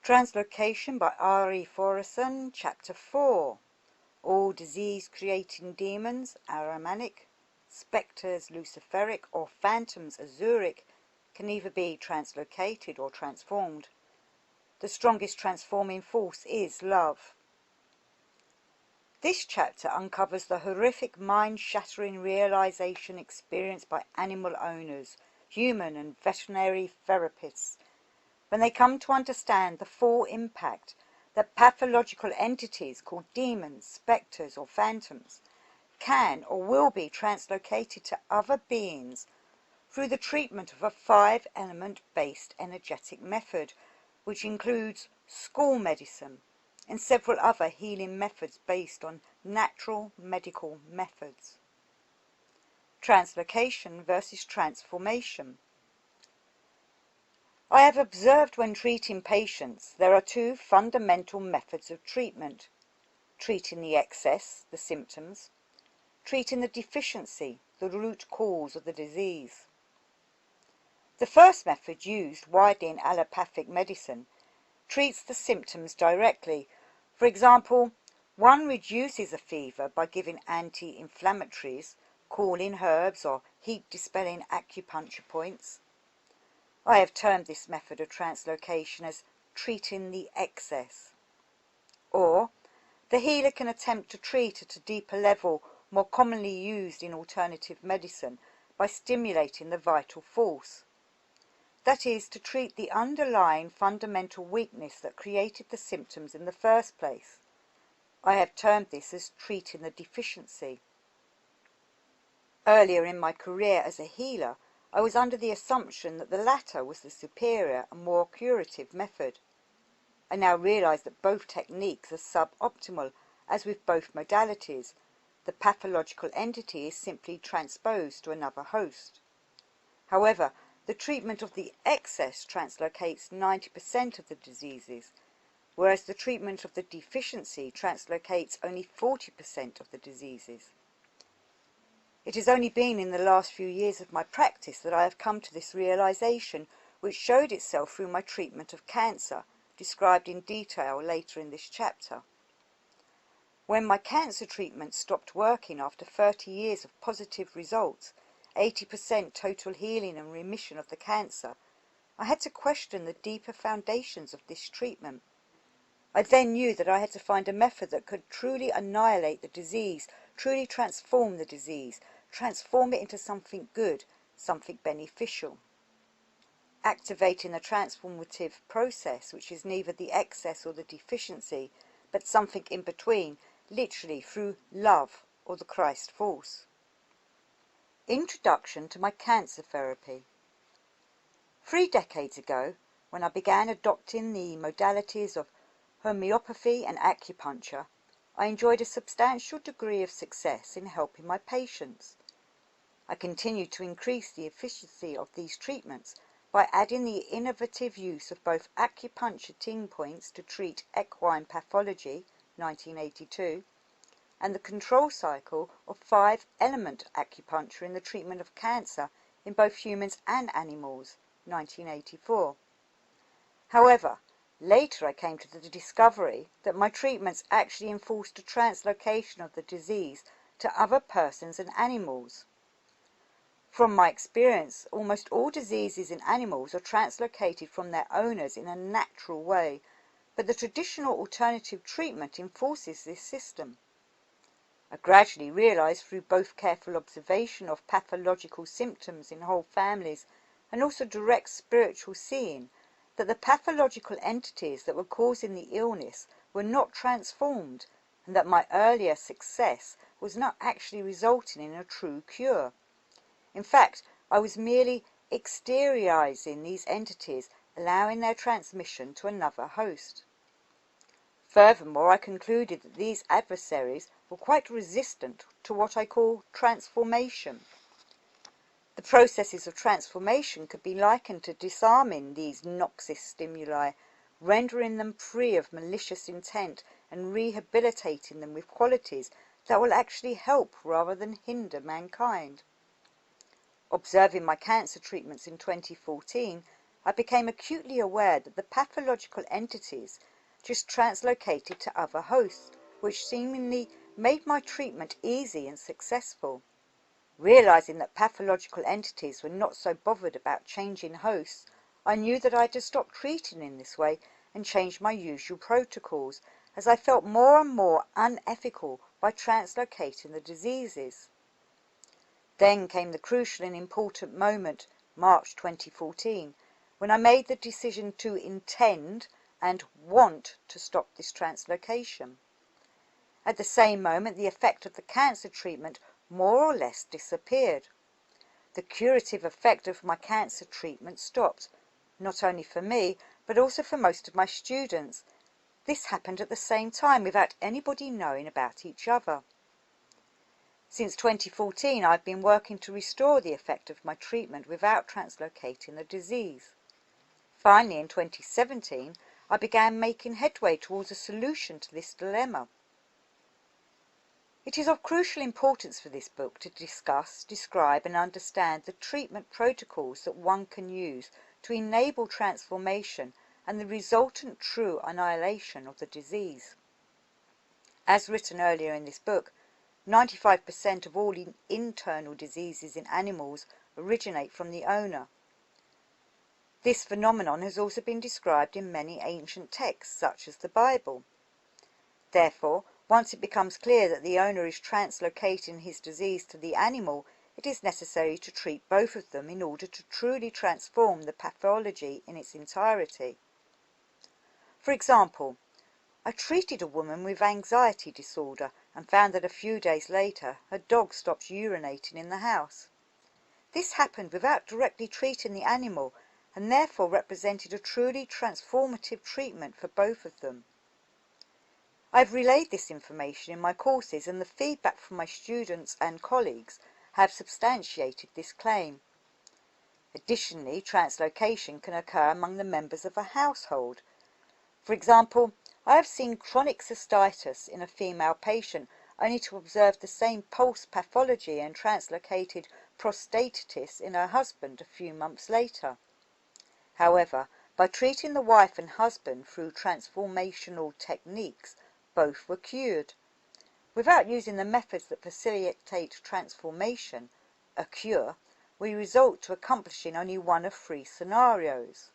Translocation by Are Thoresen, Chapter 4. All disease-creating demons, Aramanic, spectres, Luciferic, or phantoms, Azuric, can either be translocated or transformed. The strongest transforming force is love. This chapter uncovers the horrific mind-shattering realization experienced by animal owners, human and veterinary therapists, when they come to understand the full impact that pathological entities called demons, spectres, or phantoms can or will be translocated to other beings through the treatment of a 5-element based energetic method, which includes school medicine and several other healing methods based on natural medical methods. Translocation versus transformation. I have observed when treating patients there are two fundamental methods of treatment: treating the excess, the symptoms; treating the deficiency, the root cause of the disease. The first method, used widely in allopathic medicine, treats the symptoms directly. For example, one reduces a fever by giving anti-inflammatories, cooling herbs, or heat-dispelling acupuncture points. I have termed this method of translocation as treating the excess. Or, the healer can attempt to treat at a deeper level, more commonly used in alternative medicine, by stimulating the vital force. That is, to treat the underlying fundamental weakness that created the symptoms in the first place. I have termed this as treating the deficiency. Earlier in my career as a healer, I was under the assumption that the latter was the superior and more curative method. I now realize that both techniques are suboptimal, as with both modalities. The pathological entity is simply transposed to another host. However, the treatment of the excess translocates 90% of the diseases, whereas the treatment of the deficiency translocates only 40% of the diseases. It has only been in the last few years of my practice that I have come to this realization, which showed itself through my treatment of cancer, described in detail later in this chapter. When my cancer treatment stopped working after 30 years of positive results, 80% total healing and remission of the cancer, I had to question the deeper foundations of this treatment. I then knew that I had to find a method that could truly annihilate the disease, truly transform the disease, transform it into something good, something beneficial. Activating the transformative process, which is neither the excess or the deficiency, but something in between, literally through love or the Christ force. Introduction to my cancer therapy. 3 decades ago, when I began adopting the modalities of homeopathy and acupuncture, I enjoyed a substantial degree of success in helping my patients. I continued to increase the efficiency of these treatments by adding the innovative use of both acupuncture ting points to treat equine pathology, 1982, and the control cycle of 5-element acupuncture in the treatment of cancer in both humans and animals, 1984. However, later I came to the discovery that my treatments actually enforced a translocation of the disease to other persons and animals. From my experience, almost all diseases in animals are translocated from their owners in a natural way, but the traditional alternative treatment enforces this system. I gradually realized through both careful observation of pathological symptoms in whole families and also direct spiritual seeing that the pathological entities that were causing the illness were not transformed, and that my earlier success was not actually resulting in a true cure. In fact, I was merely exteriorizing these entities, allowing their transmission to another host. Furthermore, I concluded that these adversaries were quite resistant to what I call transformation. The processes of transformation could be likened to disarming these noxious stimuli, rendering them free of malicious intent and rehabilitating them with qualities that will actually help rather than hinder mankind. Observing my cancer treatments in 2014, I became acutely aware that the pathological entities just translocated to other hosts, which seemingly made my treatment easy and successful. Realizing that pathological entities were not so bothered about changing hosts, I knew that I had to stop treating in this way and change my usual protocols, as I felt more and more unethical by translocating the diseases. Then came the crucial and important moment, March 2014, when I made the decision to intend and want to stop this translocation. At the same moment, the effect of the cancer treatment more or less disappeared. The curative effect of my cancer treatment stopped, not only for me, but also for most of my students. This happened at the same time without anybody knowing about each other. Since 2014, I've been working to restore the effect of my treatment without translocating the disease. Finally, in 2017, I began making headway towards a solution to this dilemma. It is of crucial importance for this book to discuss, describe and understand the treatment protocols that one can use to enable transformation and the resultant true annihilation of the disease. As written earlier in this book, 95% of all internal diseases in animals originate from the owner. This phenomenon has also been described in many ancient texts, such as the Bible. Therefore, once it becomes clear that the owner is translocating his disease to the animal, it is necessary to treat both of them in order to truly transform the pathology in its entirety. For example, I treated a woman with anxiety disorder and found that a few days later her dog stopped urinating in the house. This happened without directly treating the animal and therefore represented a truly transformative treatment for both of them. I've relayed this information in my courses, and the feedback from my students and colleagues have substantiated this claim. Additionally, translocation can occur among the members of a household. For example, I have seen chronic cystitis in a female patient only to observe the same pulse pathology and translocated prostatitis in her husband a few months later. However, by treating the wife and husband through transformational techniques, both were cured. Without using the methods that facilitate transformation, a cure, we resort to accomplishing only one of three scenarios.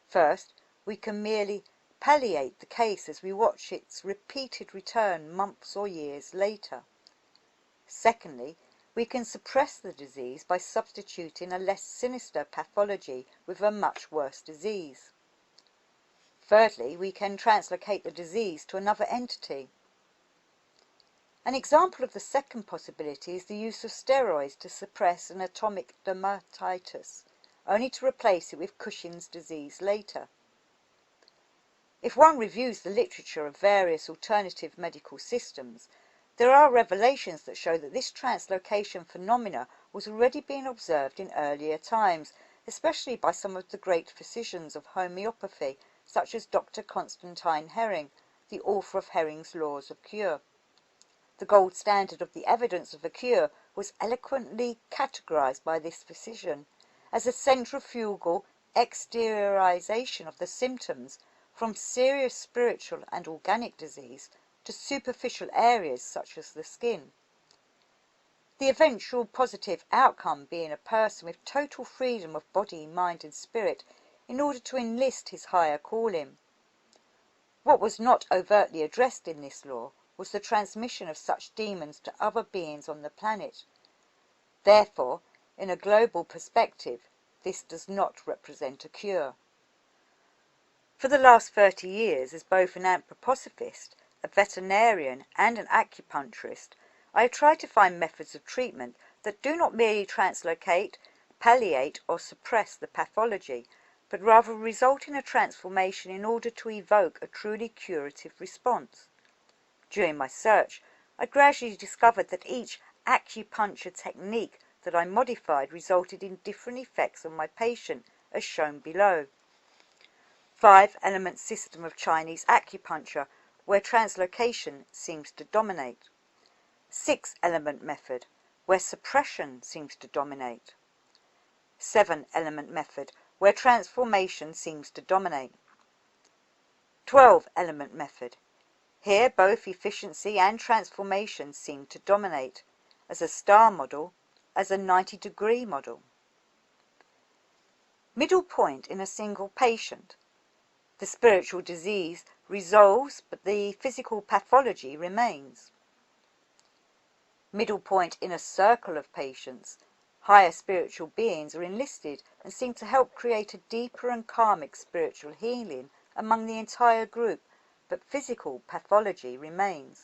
First, we can merely palliate the case as we watch its repeated return months or years later. Secondly, we can suppress the disease by substituting a less sinister pathology with a much worse disease. Thirdly, we can translocate the disease to another entity. An example of the second possibility is the use of steroids to suppress an atopic dermatitis, only to replace it with Cushing's disease later. If one reviews the literature of various alternative medical systems, there are revelations that show that this translocation phenomena was already being observed in earlier times, especially by some of the great physicians of homeopathy, such as Dr. Constantine Hering, the author of Hering's Laws of Cure. The gold standard of the evidence of a cure was eloquently categorized by this physician as a centrifugal exteriorization of the symptoms from serious spiritual and organic disease to superficial areas such as the skin. The eventual positive outcome being a person with total freedom of body, mind and spirit in order to enlist his higher calling. What was not overtly addressed in this law was the transmission of such demons to other beings on the planet. Therefore, in a global perspective, this does not represent a cure. For the last 30 years, as both an anthroposophist, a veterinarian and an acupuncturist, I have tried to find methods of treatment that do not merely translocate, palliate or suppress the pathology, but rather result in a transformation in order to evoke a truly curative response. During my search, I gradually discovered that each acupuncture technique that I modified resulted in different effects on my patient, as shown below. 5-element system of Chinese acupuncture, where translocation seems to dominate. 6-element method, where suppression seems to dominate. 7-element method, where transformation seems to dominate. 12-element method. Here both efficiency and transformation seem to dominate, as a star model, as a 90-degree model. Middle point in a single patient. The spiritual disease resolves, but the physical pathology remains. Middle point in a circle of patients. Higher spiritual beings are enlisted and seem to help create a deeper and karmic spiritual healing among the entire group, but physical pathology remains.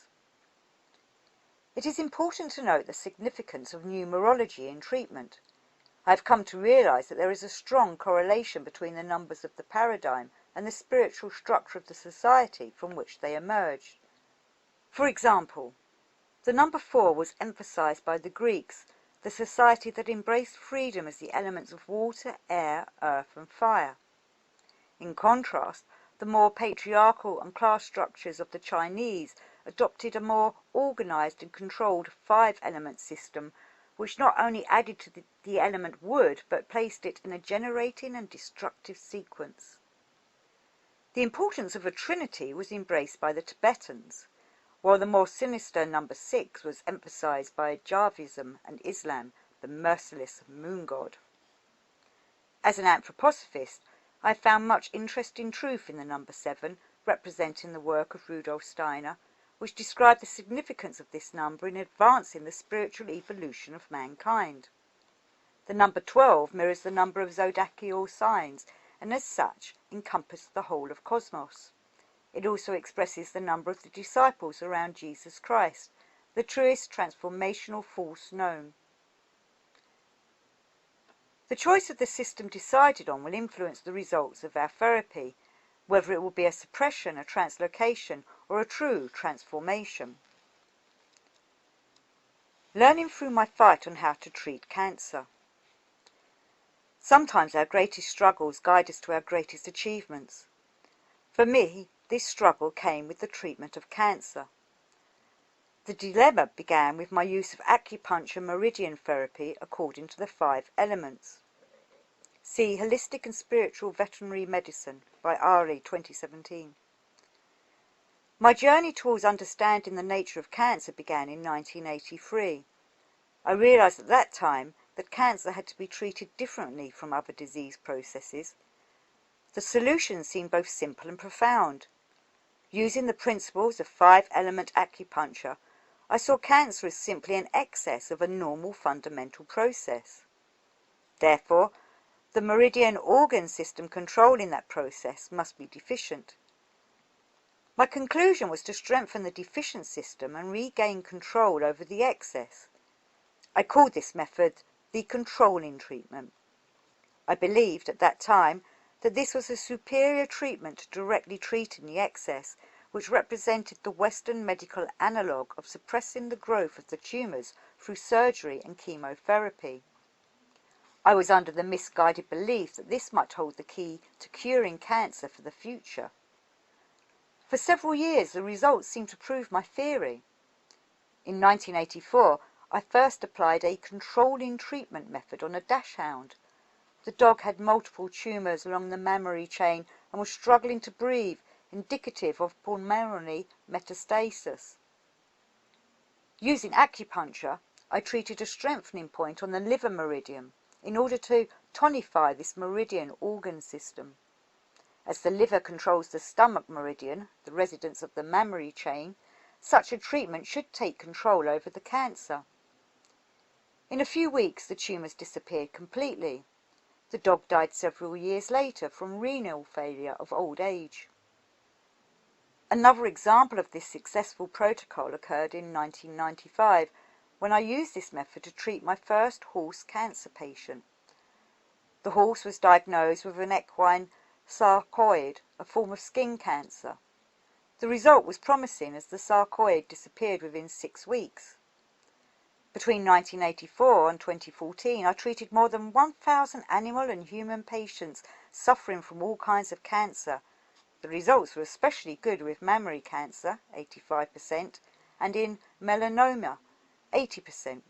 It is important to note the significance of numerology in treatment. I have come to realize that there is a strong correlation between the numbers of the paradigm and the spiritual structure of the society from which they emerged. For example, the number 4 was emphasized by the Greeks, the society that embraced freedom as the elements of water, air, earth and fire. In contrast, the more patriarchal and class structures of the Chinese adopted a more organized and controlled 5-element system, which not only added to the element wood, but placed it in a generating and destructive sequence. The importance of a trinity was embraced by the Tibetans, while the more sinister number 6 was emphasized by Jaivism and Islam, the merciless moon god. As an anthroposophist, I found much interesting truth in the number 7, representing the work of Rudolf Steiner, which described the significance of this number in advancing the spiritual evolution of mankind. The number 12 mirrors the number of zodiacal signs, and as such encompassed the whole of cosmos. It also expresses the number of the disciples around Jesus Christ, the truest transformational force known. The choice of the system decided on will influence the results of our therapy, whether it will be a suppression, a translocation, or a true transformation. Learning through my fight on how to treat cancer. Sometimes our greatest struggles guide us to our greatest achievements. For me, this struggle came with the treatment of cancer. The dilemma began with my use of acupuncture meridian therapy according to the 5 elements. See Holistic and Spiritual Veterinary Medicine by Are 2017. My journey towards understanding the nature of cancer began in 1983. I realized at that time that cancer had to be treated differently from other disease processes. The solution seemed both simple and profound. Using the principles of 5-element acupuncture, I saw cancer as simply an excess of a normal fundamental process. Therefore, the meridian organ system controlling that process must be deficient. My conclusion was to strengthen the deficient system and regain control over the excess. I called this method the controlling treatment. I believed at that time that this was a superior treatment to directly treating the excess, which represented the Western medical analogue of suppressing the growth of the tumours through surgery and chemotherapy. I was under the misguided belief that this might hold the key to curing cancer for the future. For several years, the results seemed to prove my theory. In 1984, I first applied a controlling treatment method on a dachshund. The dog had multiple tumours along the mammary chain and was struggling to breathe, indicative of pulmonary metastasis. Using acupuncture, I treated a strengthening point on the liver meridian in order to tonify this meridian organ system. As the liver controls the stomach meridian, the residence of the mammary chain, such a treatment should take control over the cancer. In a few weeks, the tumours disappeared completely. The dog died several years later from renal failure of old age. Another example of this successful protocol occurred in 1995, when I used this method to treat my first horse cancer patient. The horse was diagnosed with an equine sarcoid, a form of skin cancer. The result was promising as the sarcoid disappeared within 6 weeks. Between 1984 and 2014, I treated more than 1,000 animal and human patients suffering from all kinds of cancer. The results were especially good with mammary cancer, 85%, and in melanoma, 80%.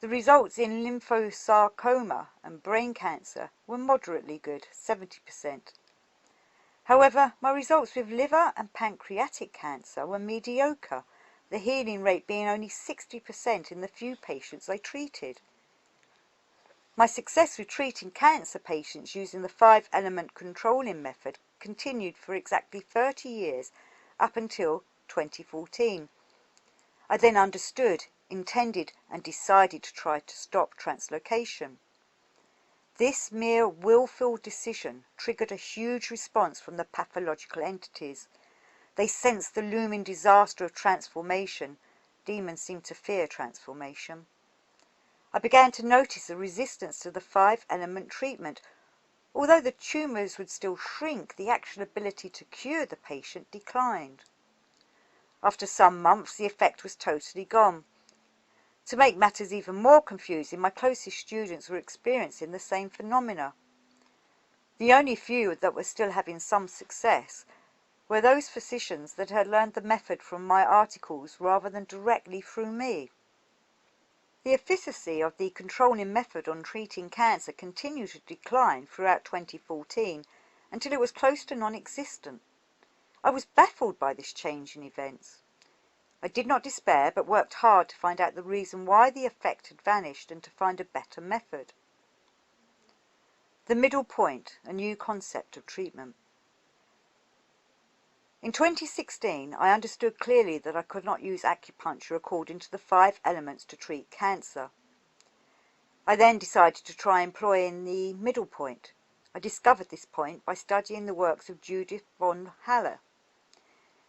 The results in lymphosarcoma and brain cancer were moderately good, 70%. However, my results with liver and pancreatic cancer were mediocre, the healing rate being only 60% in the few patients I treated. My success with treating cancer patients using the 5-element controlling method continued for exactly 30 years, up until 2014. I then understood, intended, and decided to try to stop translocation. This mere willful decision triggered a huge response from the pathological entities. They sensed the looming disaster of transformation. Demons seem to fear transformation. I began to notice a resistance to the 5-element treatment. Although the tumours would still shrink, the actual ability to cure the patient declined. After some months, the effect was totally gone. To make matters even more confusing, my closest students were experiencing the same phenomena. The only few that were still having some success were those physicians that had learned the method from my articles rather than directly through me. The efficacy of the controlling method on treating cancer continued to decline throughout 2014 until it was close to non-existent. I was baffled by this change in events. I did not despair, but worked hard to find out the reason why the effect had vanished and to find a better method. The middle point, a new concept of treatment. In 2016, I understood clearly that I could not use acupuncture according to the 5 elements to treat cancer. I then decided to try employing the middle point. I discovered this point by studying the works of Judith von Haller.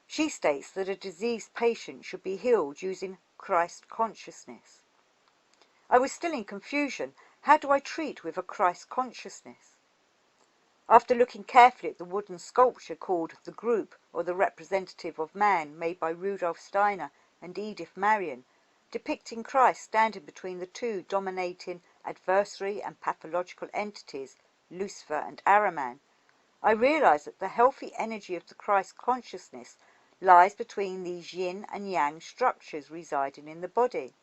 She states that a diseased patient should be healed using Christ consciousness. I was still in confusion. How do I treat with a Christ consciousness? After looking carefully at the wooden sculpture called The Group, or the Representative of Man, made by Rudolf Steiner and Edith Marion, depicting Christ standing between the two dominating adversary and pathological entities, Lucifer and Ahriman, I realized that the healthy energy of the Christ consciousness lies between these yin and yang structures residing in the body.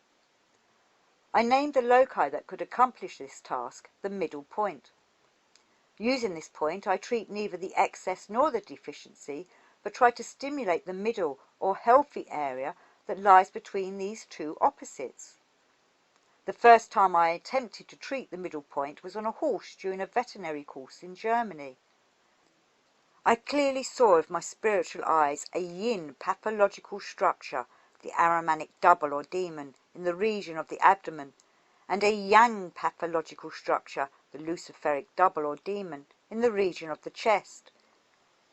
I named the loci that could accomplish this task the middle point. Using this point, I treat neither the excess nor the deficiency, but try to stimulate the middle or healthy area that lies between these two opposites. The first time I attempted to treat the middle point was on a horse during a veterinary course in Germany. I clearly saw with my spiritual eyes a yin pathological structure, the Ahrimanic double or demon, in the region of the abdomen, and a yang pathological structure, the Luciferic double or demon, in the region of the chest.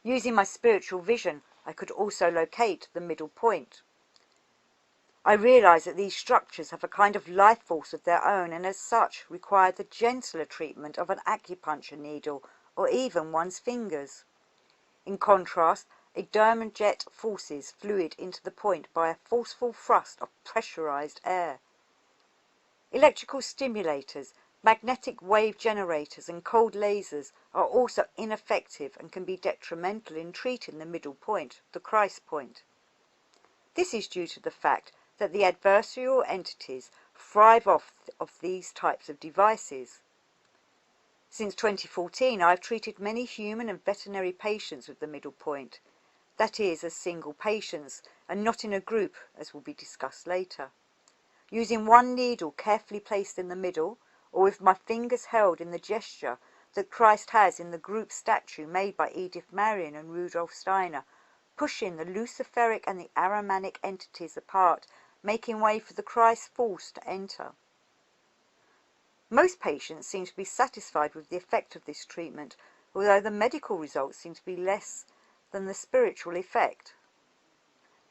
Using my spiritual vision, I could also locate the middle point. I realized that these structures have a kind of life force of their own and as such require the gentler treatment of an acupuncture needle or even one's fingers. In contrast, a Derman jet forces fluid into the point by a forceful thrust of pressurized air. Electrical stimulators, magnetic wave generators and cold lasers are also ineffective and can be detrimental in treating the middle point, the Christ point. This is due to the fact that the adversarial entities thrive off of these types of devices. Since 2014, I have treated many human and veterinary patients with the middle point, that is, as single patients, and not in a group, as will be discussed later. Using one needle carefully placed in the middle, or with my fingers held in the gesture that Christ has in the group statue made by Edith Marion and Rudolf Steiner, pushing the Luciferic and the Ahrimanic entities apart, making way for the Christ force to enter. Most patients seem to be satisfied with the effect of this treatment, although the medical results seem to be less than the spiritual effect.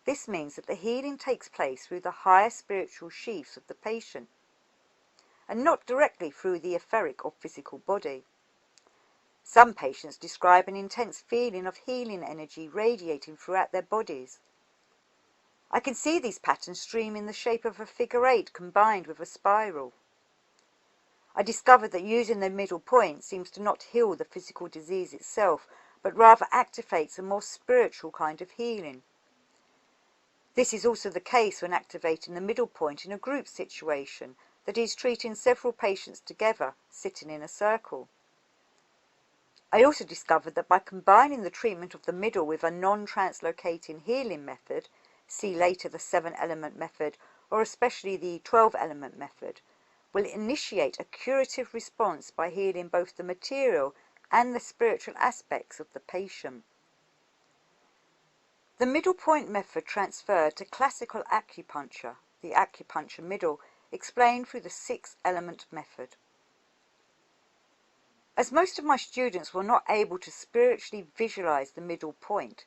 This means that the healing takes place through the higher spiritual sheaths of the patient, and not directly through the etheric or physical body. Some patients describe an intense feeling of healing energy radiating throughout their bodies. I can see these patterns stream in the shape of a figure 8 combined with a spiral. I discovered that using the middle point seems to not heal the physical disease itself, but rather activates a more spiritual kind of healing. This is also the case when activating the middle point in a group situation, that is treating several patients together, sitting in a circle. I also discovered that by combining the treatment of the middle with a non-translocating healing method, see later the 7-element method or especially the 12-element method, will initiate a curative response by healing both the material and the spiritual aspects of the patient. The middle point method transferred to classical acupuncture, the acupuncture middle, explained through the 6-element method. As most of my students were not able to spiritually visualize the middle point,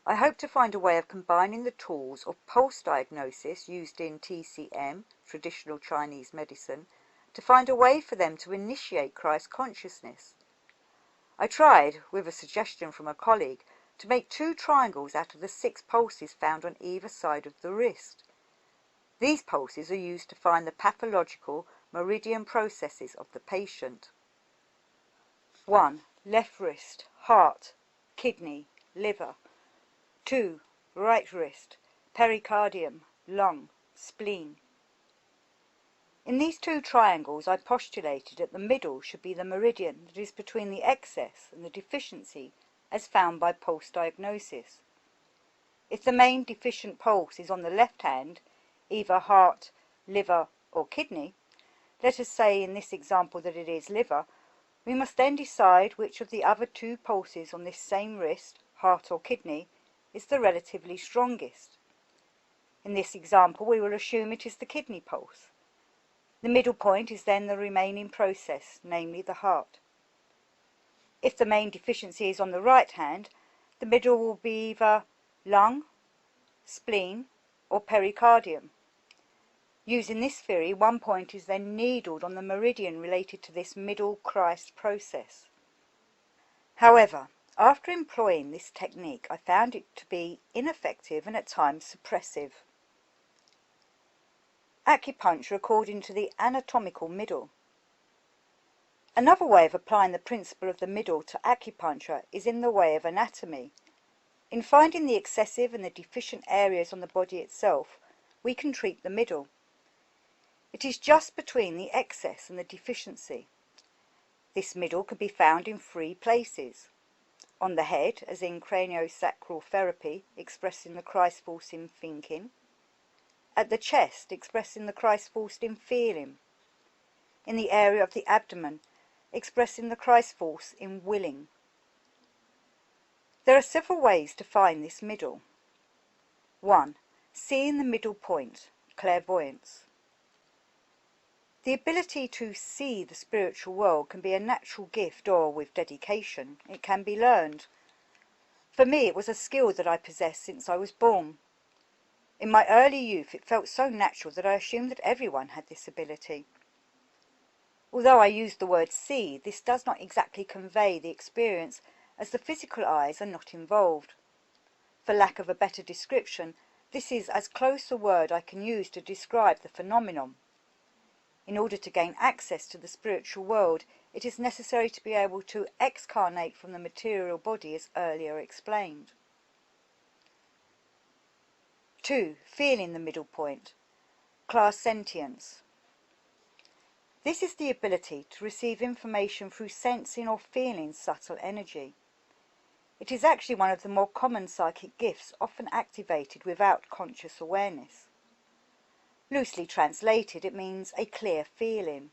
I hope to find a way of combining the tools of pulse diagnosis used in TCM, traditional Chinese medicine, to find a way for them to initiate Christ consciousness. I tried, with a suggestion from a colleague, to make 2 triangles out of the 6 pulses found on either side of the wrist. These pulses are used to find the pathological meridian processes of the patient. 1. Left wrist, heart, kidney, liver. 2. Right wrist, pericardium, lung, spleen. In these 2 triangles I postulated that the middle should be the meridian that is between the excess and the deficiency as found by pulse diagnosis. If the main deficient pulse is on the left hand, either heart, liver or kidney, let us say in this example that it is liver, we must then decide which of the other 2 pulses on this same wrist, heart or kidney, is the relatively strongest. In this example we will assume it is the kidney pulse. The middle point is then the remaining process, namely the heart. If the main deficiency is on the right hand, the middle will be either lung, spleen or pericardium. Using this theory, one point is then needled on the meridian related to this middle Christ process. However, after employing this technique, I found it to be ineffective and at times suppressive. Acupuncture according to the anatomical middle. Another way of applying the principle of the middle to acupuncture is in the way of anatomy. In finding the excessive and the deficient areas on the body itself, we can treat the middle. It is just between the excess and the deficiency. This middle can be found in 3 places. On the head, as in craniosacral therapy, expressing the Christ force in thinking. At the chest, expressing the Christ force in feeling. In the area of the abdomen, expressing the Christ force in willing. There are several ways to find this middle. 1. Seeing the middle point, clairvoyance. The ability to see the spiritual world can be a natural gift or, with dedication, it can be learned. For me it was a skill that I possessed since I was born. In my early youth it felt so natural that I assumed that everyone had this ability. Although I use the word see, this does not exactly convey the experience, as the physical eyes are not involved. For lack of a better description, this is as close a word I can use to describe the phenomenon. In order to gain access to the spiritual world, it is necessary to be able to excarnate from the material body as earlier explained. 2. Feeling the middle point, clairsentience. This is the ability to receive information through sensing or feeling subtle energy. It is actually one of the more common psychic gifts, often activated without conscious awareness. Loosely translated, it means a clear feeling.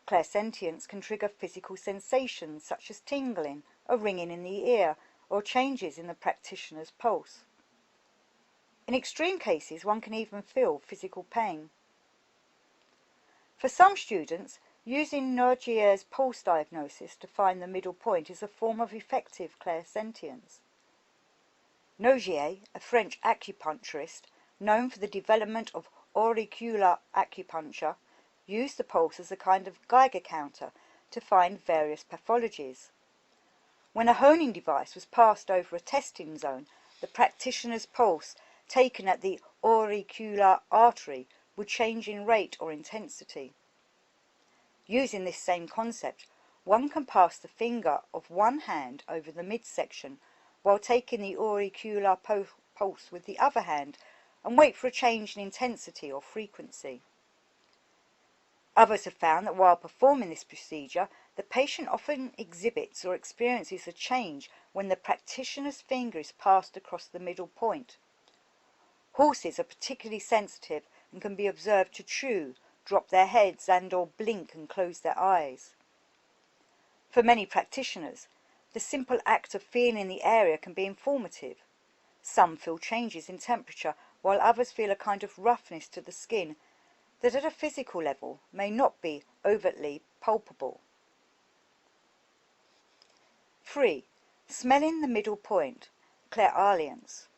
Clairsentience can trigger physical sensations such as tingling, a ringing in the ear, or changes in the practitioner's pulse. In extreme cases, one can even feel physical pain. For some students, using Nogier's pulse diagnosis to find the middle point is a form of effective clairsentience. Nogier, a French acupuncturist known for the development of auricular acupuncture, used the pulse as a kind of Geiger counter to find various pathologies. When a honing device was passed over a testing zone, the practitioner's pulse, taken at the auricular artery, would change in rate or intensity. Using this same concept, one can pass the finger of one hand over the midsection while taking the auricular pulse with the other hand and wait for a change in intensity or frequency. Others have found that while performing this procedure, the patient often exhibits or experiences a change when the practitioner's finger is passed across the middle point. Horses are particularly sensitive and can be observed to chew, drop their heads and/or blink and close their eyes. For many practitioners, the simple act of feeling the area can be informative. Some feel changes in temperature, while others feel a kind of roughness to the skin that at a physical level may not be overtly palpable. 3. Smelling the middle point, clairalience.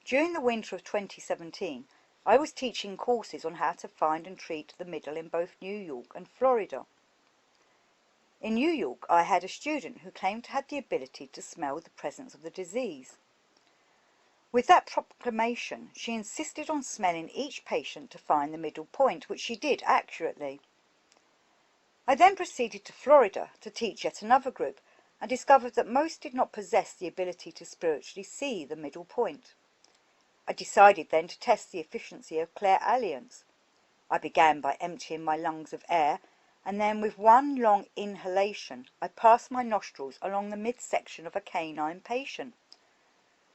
During the winter of 2017, I was teaching courses on how to find and treat the middle in both New York and Florida. In New York, I had a student who claimed to have the ability to smell the presence of the disease. With that proclamation, she insisted on smelling each patient to find the middle point, which she did accurately. I then proceeded to Florida to teach yet another group and discovered that most did not possess the ability to spiritually see the middle point. I decided then to test the efficiency of clairalience. I began by emptying my lungs of air, and then with one long inhalation I passed my nostrils along the midsection of a canine patient.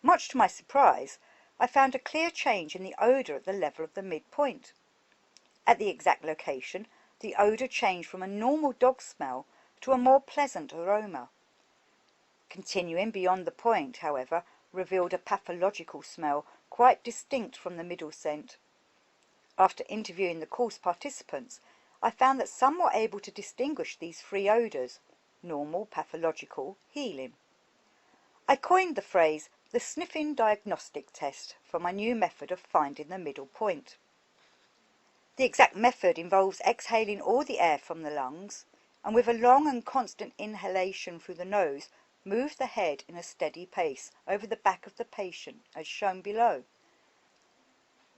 Much to my surprise, I found a clear change in the odour at the level of the midpoint. At the exact location, the odour changed from a normal dog smell to a more pleasant aroma. Continuing beyond the point, however, revealed a pathological smell quite distinct from the middle scent. After interviewing the course participants, I found that some were able to distinguish these three odours: normal, pathological, healing. I coined the phrase the sniffing diagnostic test for my new method of finding the middle point. The exact method involves exhaling all the air from the lungs, and with a long and constant inhalation through the nose, move the head in a steady pace over the back of the patient, as shown below.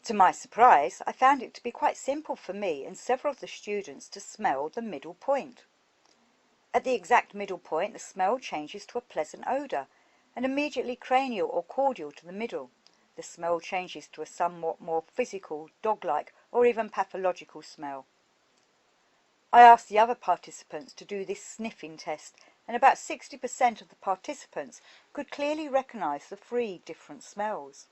To my surprise, I found it to be quite simple for me and several of the students to smell the middle point. At the exact middle point, the smell changes to a pleasant odour, and immediately cranial or cordial to the middle. The smell changes to a somewhat more physical, dog-like, or even pathological smell. I asked the other participants to do this sniffing test, and about 60% of the participants could clearly recognise the three different smells.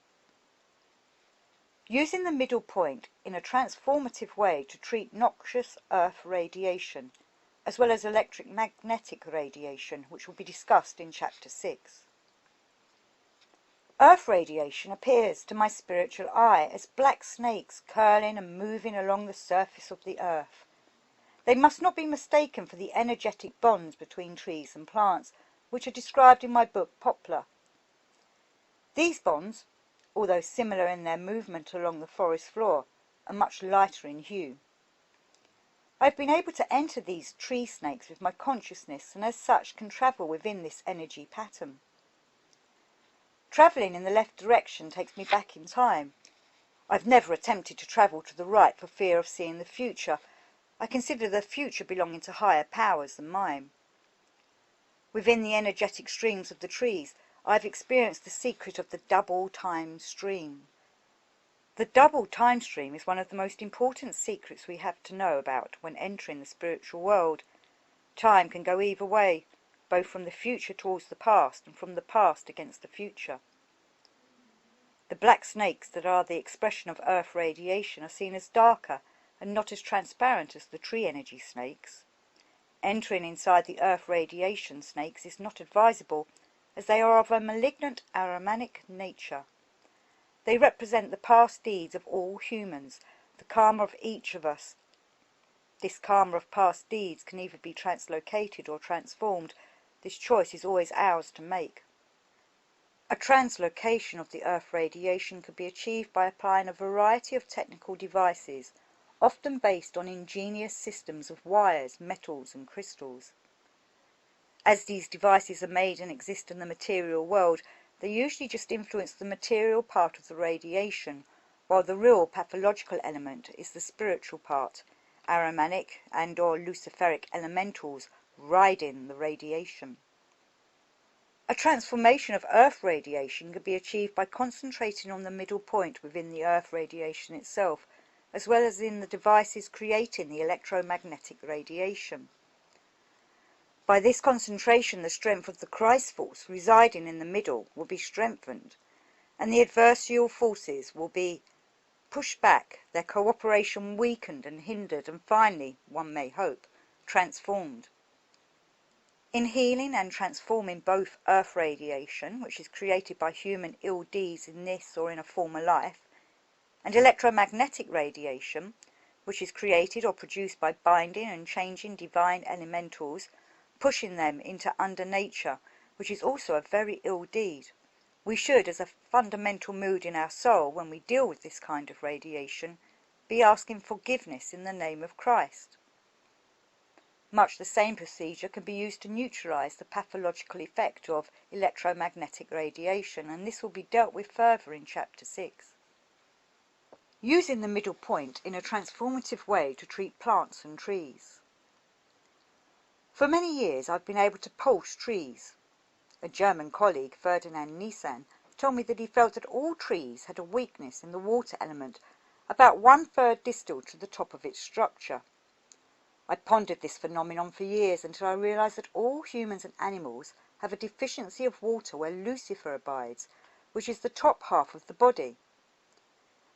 Using the middle point in a transformative way to treat noxious earth radiation, as well as electromagnetic radiation, which will be discussed in Chapter 6. Earth radiation appears to my spiritual eye as black snakes curling and moving along the surface of the earth. They must not be mistaken for the energetic bonds between trees and plants, which are described in my book Poplar. These bonds, although similar in their movement along the forest floor, are much lighter in hue. I have been able to enter these tree snakes with my consciousness, and as such can travel within this energy pattern. Travelling in the left direction takes me back in time. I've never attempted to travel to the right for fear of seeing the future. I consider the future belonging to higher powers than mine. Within the energetic streams of the trees, I have experienced the secret of the double time stream. The double time stream is one of the most important secrets we have to know about when entering the spiritual world. Time can go either way, both from the future towards the past and from the past against the future. The black snakes that are the expression of earth radiation are seen as darker and not as transparent as the tree energy snakes. Entering inside the earth radiation snakes is not advisable, as they are of a malignant aromatic nature. They represent the past deeds of all humans, the karma of each of us. This karma of past deeds can either be translocated or transformed. This choice is always ours to make. A translocation of the earth radiation could be achieved by applying a variety of technical devices, often based on ingenious systems of wires, metals and crystals. As these devices are made and exist in the material world, they usually just influence the material part of the radiation, while the real pathological element is the spiritual part, aromatic and/or luciferic elementals riding the radiation. A transformation of earth radiation can be achieved by concentrating on the middle point within the earth radiation itself, as well as in the devices creating the electromagnetic radiation. By this concentration, the strength of the Christ force residing in the middle will be strengthened, and the adversarial forces will be pushed back, their cooperation weakened and hindered, and finally, one may hope, transformed. In healing and transforming both earth radiation, which is created by human ill deeds in this or in a former life, and electromagnetic radiation, which is created or produced by binding and changing divine elementals, pushing them into under nature, which is also a very ill deed, we should, as a fundamental mood in our soul when we deal with this kind of radiation, be asking forgiveness in the name of Christ. Much the same procedure can be used to neutralize the pathological effect of electromagnetic radiation, and this will be dealt with further in Chapter 6. Using the middle point in a transformative way to treat plants and trees. For many years I've been able to pulse trees. A German colleague, Ferdinand Nissan, told me that he felt that all trees had a weakness in the water element about 1/3 distal to the top of its structure. I pondered this phenomenon for years until I realized that all humans and animals have a deficiency of water where Lucifer abides, which is the top half of the body.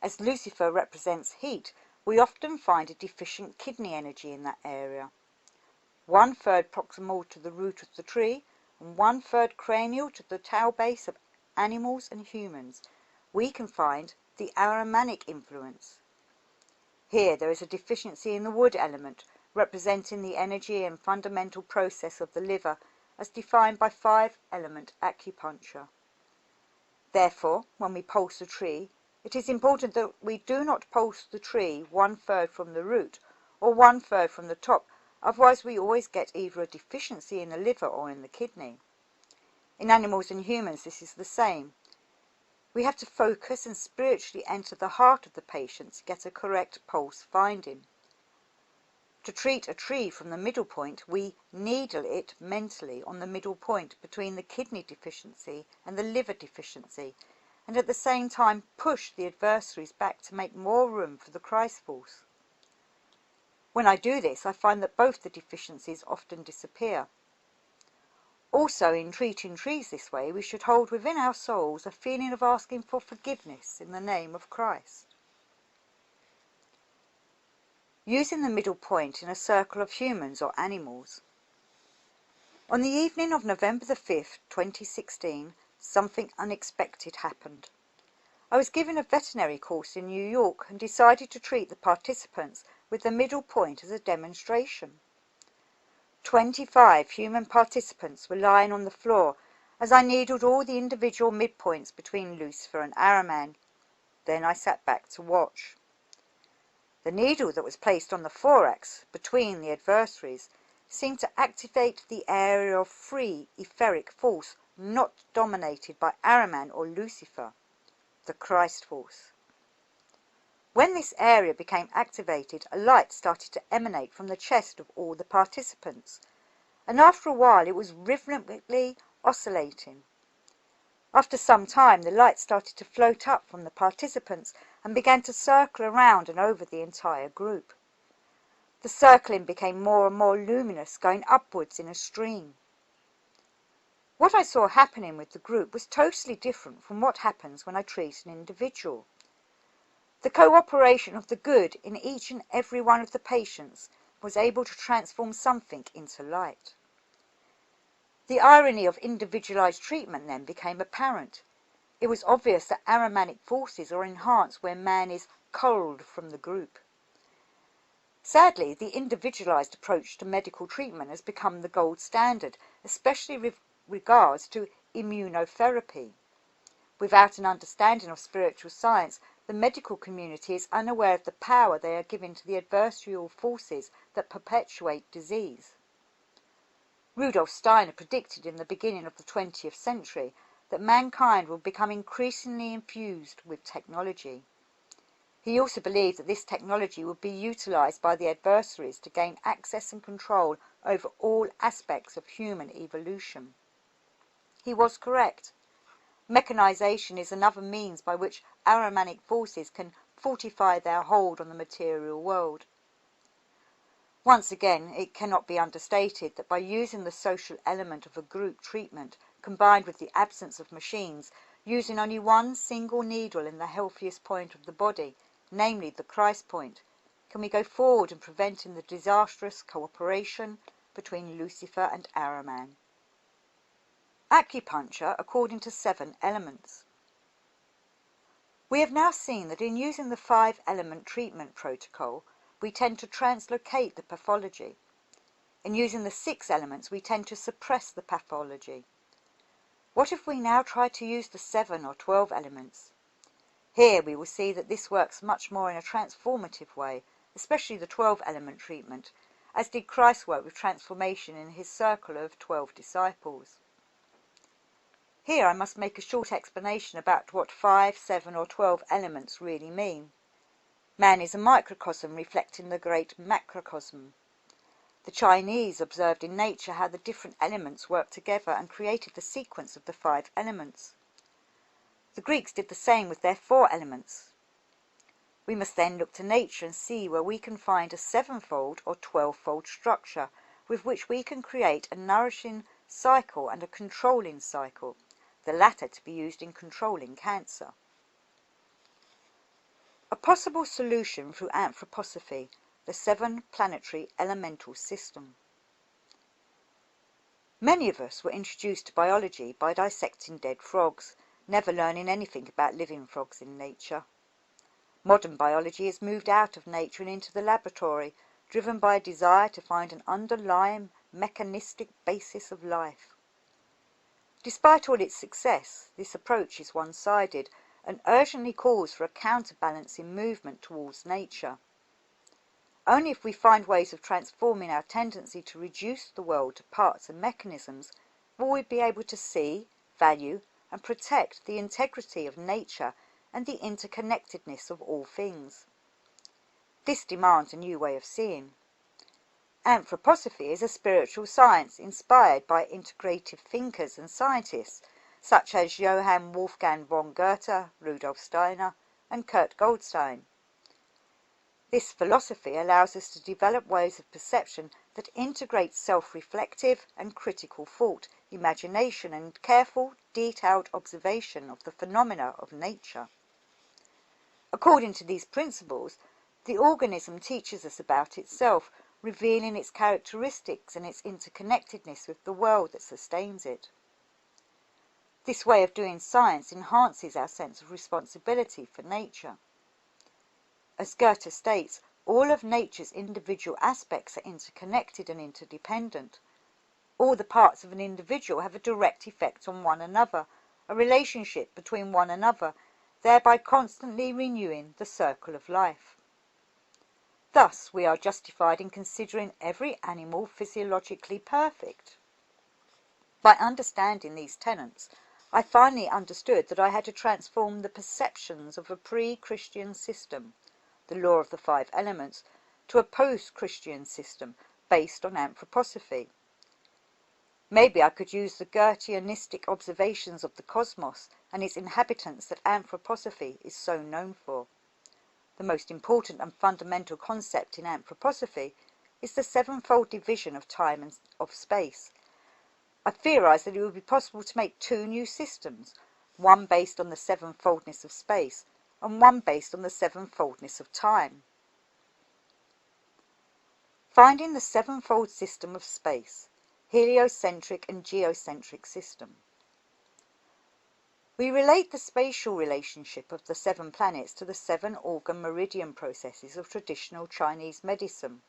As Lucifer represents heat, we often find a deficient kidney energy in that area. 1/3 proximal to the root of the tree, and 1/3 cranial to the tail base of animals and humans, we can find the Ahrimanic influence. Here there is a deficiency in the wood element, representing the energy and fundamental process of the liver as defined by 5-element acupuncture. Therefore, when we pulse a tree, it is important that we do not pulse the tree 1/3 from the root or 1/3 from the top, otherwise we always get either a deficiency in the liver or in the kidney. In animals and humans this is the same. We have to focus and spiritually enter the heart of the patient to get a correct pulse finding. To treat a tree from the middle point, we needle it mentally on the middle point between the kidney deficiency and the liver deficiency, and at the same time push the adversaries back to make more room for the Christ force. When I do this, I find that both the deficiencies often disappear. Also, in treating trees this way, we should hold within our souls a feeling of asking for forgiveness in the name of Christ. Using the middle point in a circle of humans or animals. On the evening of November the 5th, 2016, something unexpected happened. I was given a veterinary course in New York and decided to treat the participants with the middle point as a demonstration. 25 human participants were lying on the floor as I needled all the individual midpoints between Lucifer and Ahriman. Then I sat back to watch. The needle that was placed on the thorax between the adversaries seemed to activate the area of free etheric force not dominated by Ahriman or Lucifer, the Christ force. When this area became activated, a light started to emanate from the chest of all the participants, and after a while it was rhythmically oscillating. After some time, the light started to float up from the participants and began to circle around and over the entire group. The circling became more and more luminous, going upwards in a stream. What I saw happening with the group was totally different from what happens when I treat an individual. The cooperation of the good in each and every one of the patients was able to transform something into light. The irony of individualized treatment then became apparent. It was obvious that Ahrimanic forces are enhanced where man is culled from the group. Sadly, the individualized approach to medical treatment has become the gold standard, especially with regards to immunotherapy. Without an understanding of spiritual science, the medical community is unaware of the power they are giving to the adversarial forces that perpetuate disease. Rudolf Steiner predicted in the beginning of the 20th century that mankind will become increasingly infused with technology. He also believed that this technology would be utilized by the adversaries to gain access and control over all aspects of human evolution. He was correct. Mechanization is another means by which Ahrimanic forces can fortify their hold on the material world. Once again, it cannot be understated that by using the social element of a group treatment combined with the absence of machines, using only one single needle in the healthiest point of the body, namely the Christ point, can we go forward in preventing the disastrous cooperation between Lucifer and Ahriman. Acupuncture according to 7 elements. We have now seen that in using the 5-element treatment protocol, we tend to translocate the pathology. In using the 6 elements, we tend to suppress the pathology. What if we now try to use the 7 or 12 elements? Here we will see that this works much more in a transformative way, especially the 12-element treatment, as did Christ's work with transformation in his circle of 12 disciples. Here I must make a short explanation about what 5, 7 or 12 elements really mean. Man is a microcosm reflecting the great macrocosm. The Chinese observed in nature how the different elements worked together and created the sequence of the 5 elements. The Greeks did the same with their 4 elements. We must then look to nature and see where we can find a 7-fold or 12-fold structure with which we can create a nourishing cycle and a controlling cycle, the latter to be used in controlling cancer. A possible solution through anthroposophy, the 7 planetary elemental system. Many of us were introduced to biology by dissecting dead frogs, never learning anything about living frogs in nature. Modern biology has moved out of nature and into the laboratory, driven by a desire to find an underlying mechanistic basis of life. Despite all its success, this approach is one-sided and urgently calls for a counterbalancing movement towards nature. Only if we find ways of transforming our tendency to reduce the world to parts and mechanisms will we be able to see, value, and protect the integrity of nature and the interconnectedness of all things. This demands a new way of seeing. Anthroposophy is a spiritual science inspired by integrative thinkers and scientists such as Johann Wolfgang von Goethe, Rudolf Steiner, and Kurt Goldstein. This philosophy allows us to develop ways of perception that integrate self-reflective and critical thought, imagination, and careful, detailed observation of the phenomena of nature. According to these principles, the organism teaches us about itself, revealing its characteristics and its interconnectedness with the world that sustains it. This way of doing science enhances our sense of responsibility for nature. As Goethe states, all of nature's individual aspects are interconnected and interdependent. All the parts of an individual have a direct effect on one another, a relationship between one another, thereby constantly renewing the circle of life. Thus, we are justified in considering every animal physiologically perfect. By understanding these tenets, I finally understood that I had to transform the perceptions of a pre-Christian system, the law of the 5 elements, to a post-Christian system based on anthroposophy. Maybe I could use the Goetheanistic observations of the cosmos and its inhabitants that anthroposophy is so known for. The most important and fundamental concept in anthroposophy is the 7-fold division of time and of space. I theorized that it would be possible to make 2 new systems, one based on the 7-foldness of space and one based on the 7-foldness of time. Finding the 7-fold system of space, heliocentric and geocentric system. We relate the spatial relationship of the 7 planets to the 7 organ meridian processes of traditional Chinese medicine.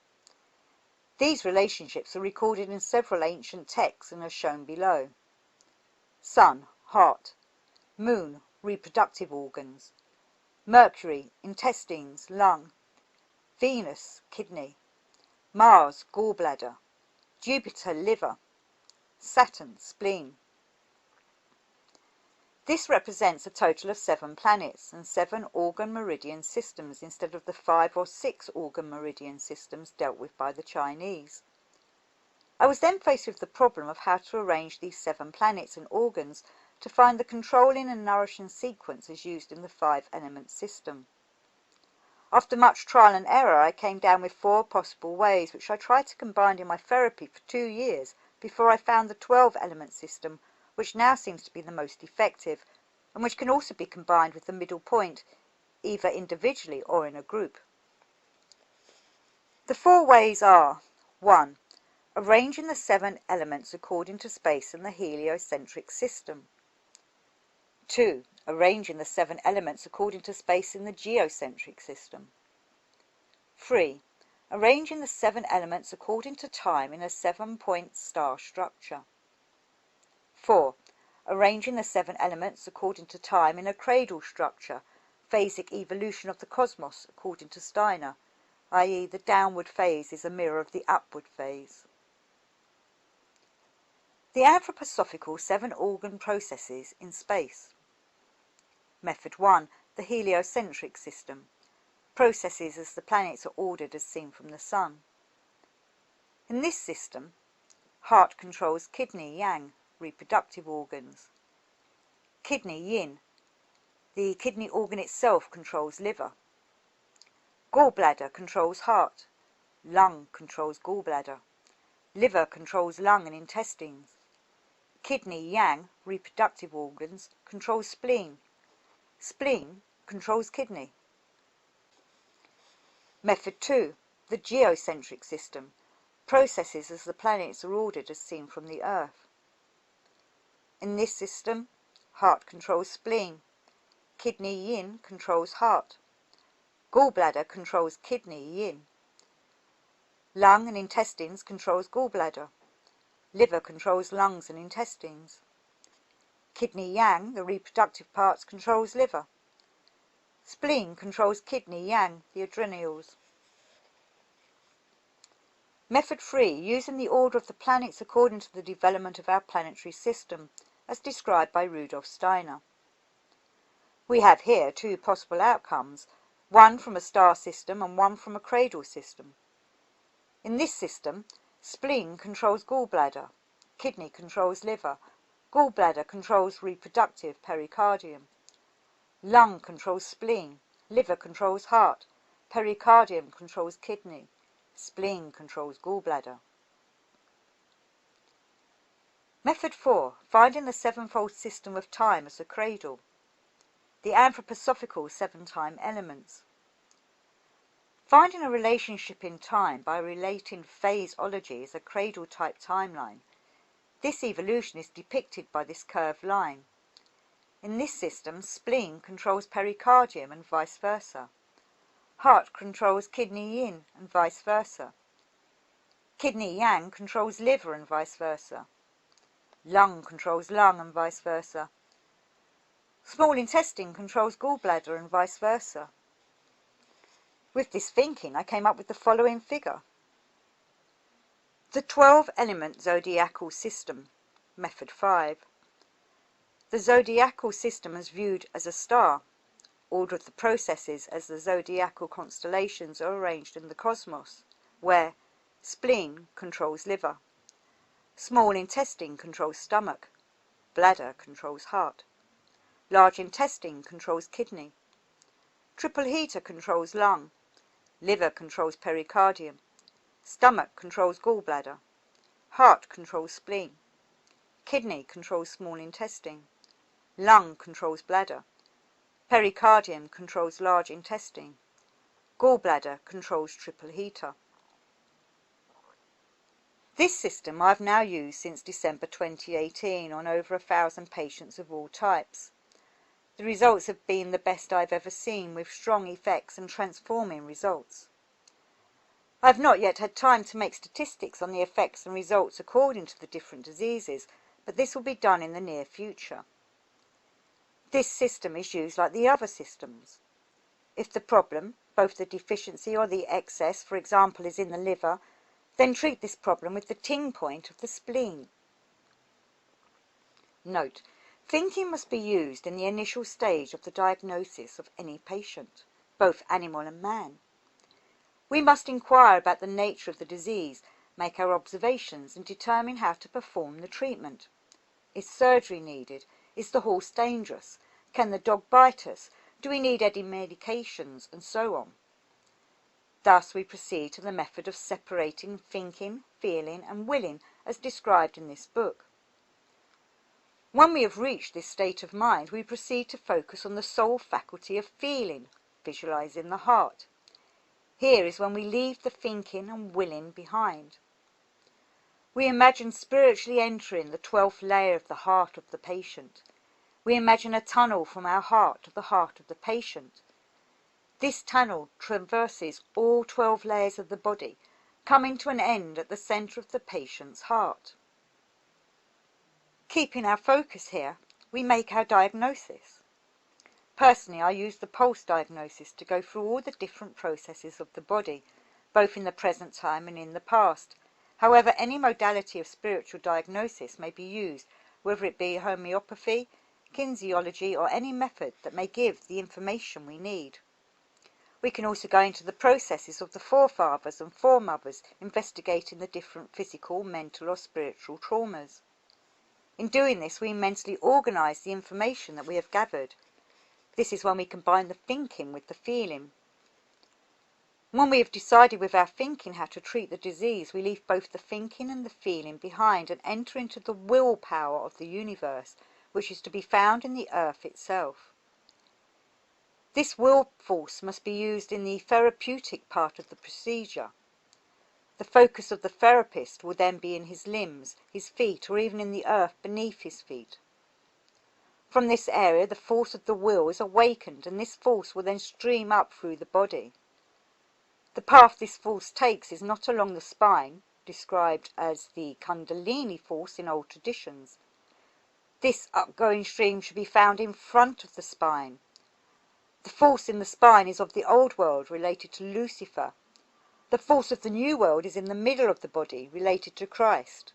These relationships are recorded in several ancient texts and are shown below. Sun, heart. Moon, reproductive organs. Mercury, intestines, lung. Venus, kidney. Mars, gallbladder. Jupiter, liver. Saturn, spleen. This represents a total of 7 planets and 7 organ meridian systems instead of the 5 or 6 organ meridian systems dealt with by the Chinese. I was then faced with the problem of how to arrange these 7 planets and organs to find the controlling and nourishing sequences used in the 5-element system. After much trial and error, I came down with 4 possible ways, which I tried to combine in my therapy for 2 years before I found the 12-element system, which now seems to be the most effective, and which can also be combined with the middle point, either individually or in a group. The 4 ways are: 1. Arranging the 7 elements according to space in the heliocentric system. 2. Arranging the 7 elements according to space in the geocentric system. 3. Arranging the 7 elements according to time in a 7-point star structure. 4. Arranging the 7 elements according to time in a cradle structure, phasic evolution of the cosmos according to Steiner, i.e. the downward phase is a mirror of the upward phase. The anthroposophical 7-organ processes in space. Method 1. The heliocentric system. Processes as the planets are ordered as seen from the Sun. In this system, heart controls kidney yang, reproductive organs. Kidney yin, the kidney organ itself, controls liver. Gallbladder controls heart. Lung controls gallbladder. Liver controls lung and intestines. Kidney yang, reproductive organs, controls spleen. Spleen controls kidney. Method 2. The geocentric system. Processes as the planets are ordered as seen from the Earth. In this system, heart controls spleen. Kidney yin controls heart. Gallbladder controls kidney yin. Lung and intestines controls gallbladder. Liver controls lungs and intestines. Kidney yang, the reproductive parts, controls liver. Spleen controls kidney yang, the adrenals. Method 3. Using the order of the planets according to the development of our planetary system, as described by Rudolf Steiner. We have here 2 possible outcomes, one from a star system and one from a cradle system. In this system, spleen controls gallbladder, kidney controls liver, gallbladder controls reproductive pericardium, lung controls spleen, liver controls heart, pericardium controls kidney, spleen controls gallbladder. Method 4. Finding the 7-fold system of time as a cradle. The anthroposophical 7-time elements. Finding a relationship in time by relating phaseology as a cradle-type timeline. This evolution is depicted by this curved line. In this system, spleen controls pericardium and vice versa. Heart controls kidney yin and vice versa. Kidney yang controls liver and vice versa. Lung controls lung and vice versa. Small intestine controls gallbladder and vice versa. With this thinking, I came up with the following figure. The 12-element zodiacal system, Method 5. The zodiacal system is viewed as a star. Order of the processes as the zodiacal constellations are arranged in the cosmos, where spleen controls liver, small intestine controls stomach, bladder controls heart, large intestine controls kidney, triple heater controls lung, liver controls pericardium, stomach controls gallbladder, heart controls spleen, kidney controls small intestine, lung controls bladder, pericardium controls large intestine, gallbladder controls triple heater. This system I have now used since December 2018 on over 1,000 patients of all types. The results have been the best I've ever seen, with strong effects and transforming results. I have not yet had time to make statistics on the effects and results according to the different diseases, but this will be done in the near future. This system is used like the other systems. If the problem, both the deficiency or the excess, for example, is in the liver, then treat this problem with the ting point of the spleen. Note: thinking must be used in the initial stage of the diagnosis of any patient, both animal and man. We must inquire about the nature of the disease, make our observations, and determine how to perform the treatment. Is surgery needed? Is the horse dangerous? Can the dog bite us? Do we need any medications? And so on. Thus we proceed to the method of separating thinking, feeling and willing as described in this book. When we have reached this state of mind, we proceed to focus on the sole faculty of feeling, visualizing the heart. Here is when we leave the thinking and willing behind. We imagine spiritually entering the 12th layer of the heart of the patient. We imagine a tunnel from our heart to the heart of the patient. This tunnel traverses all 12 layers of the body, coming to an end at the center of the patient's heart. Keeping our focus here, we make our diagnosis. Personally, I use the pulse diagnosis to go through all the different processes of the body, both in the present time and in the past. However, any modality of spiritual diagnosis may be used, whether it be homeopathy, kinesiology, or any method that may give the information we need. We can also go into the processes of the forefathers and foremothers, investigating the different physical, mental, or spiritual traumas. In doing this, we mentally organize the information that we have gathered. This is when we combine the thinking with the feeling. When we have decided with our thinking how to treat the disease, we leave both the thinking and the feeling behind and enter into the willpower of the universe, which is to be found in the earth itself. This will force must be used in the therapeutic part of the procedure. The focus of the therapist will then be in his limbs, his feet, or even in the earth beneath his feet. From this area, the force of the will is awakened, and this force will then stream up through the body. The path this force takes is not along the spine, described as the Kundalini force in old traditions. This upgoing stream should be found in front of the spine. The force in the spine is of the old world, related to Lucifer. The force of the new world is in the middle of the body, related to Christ.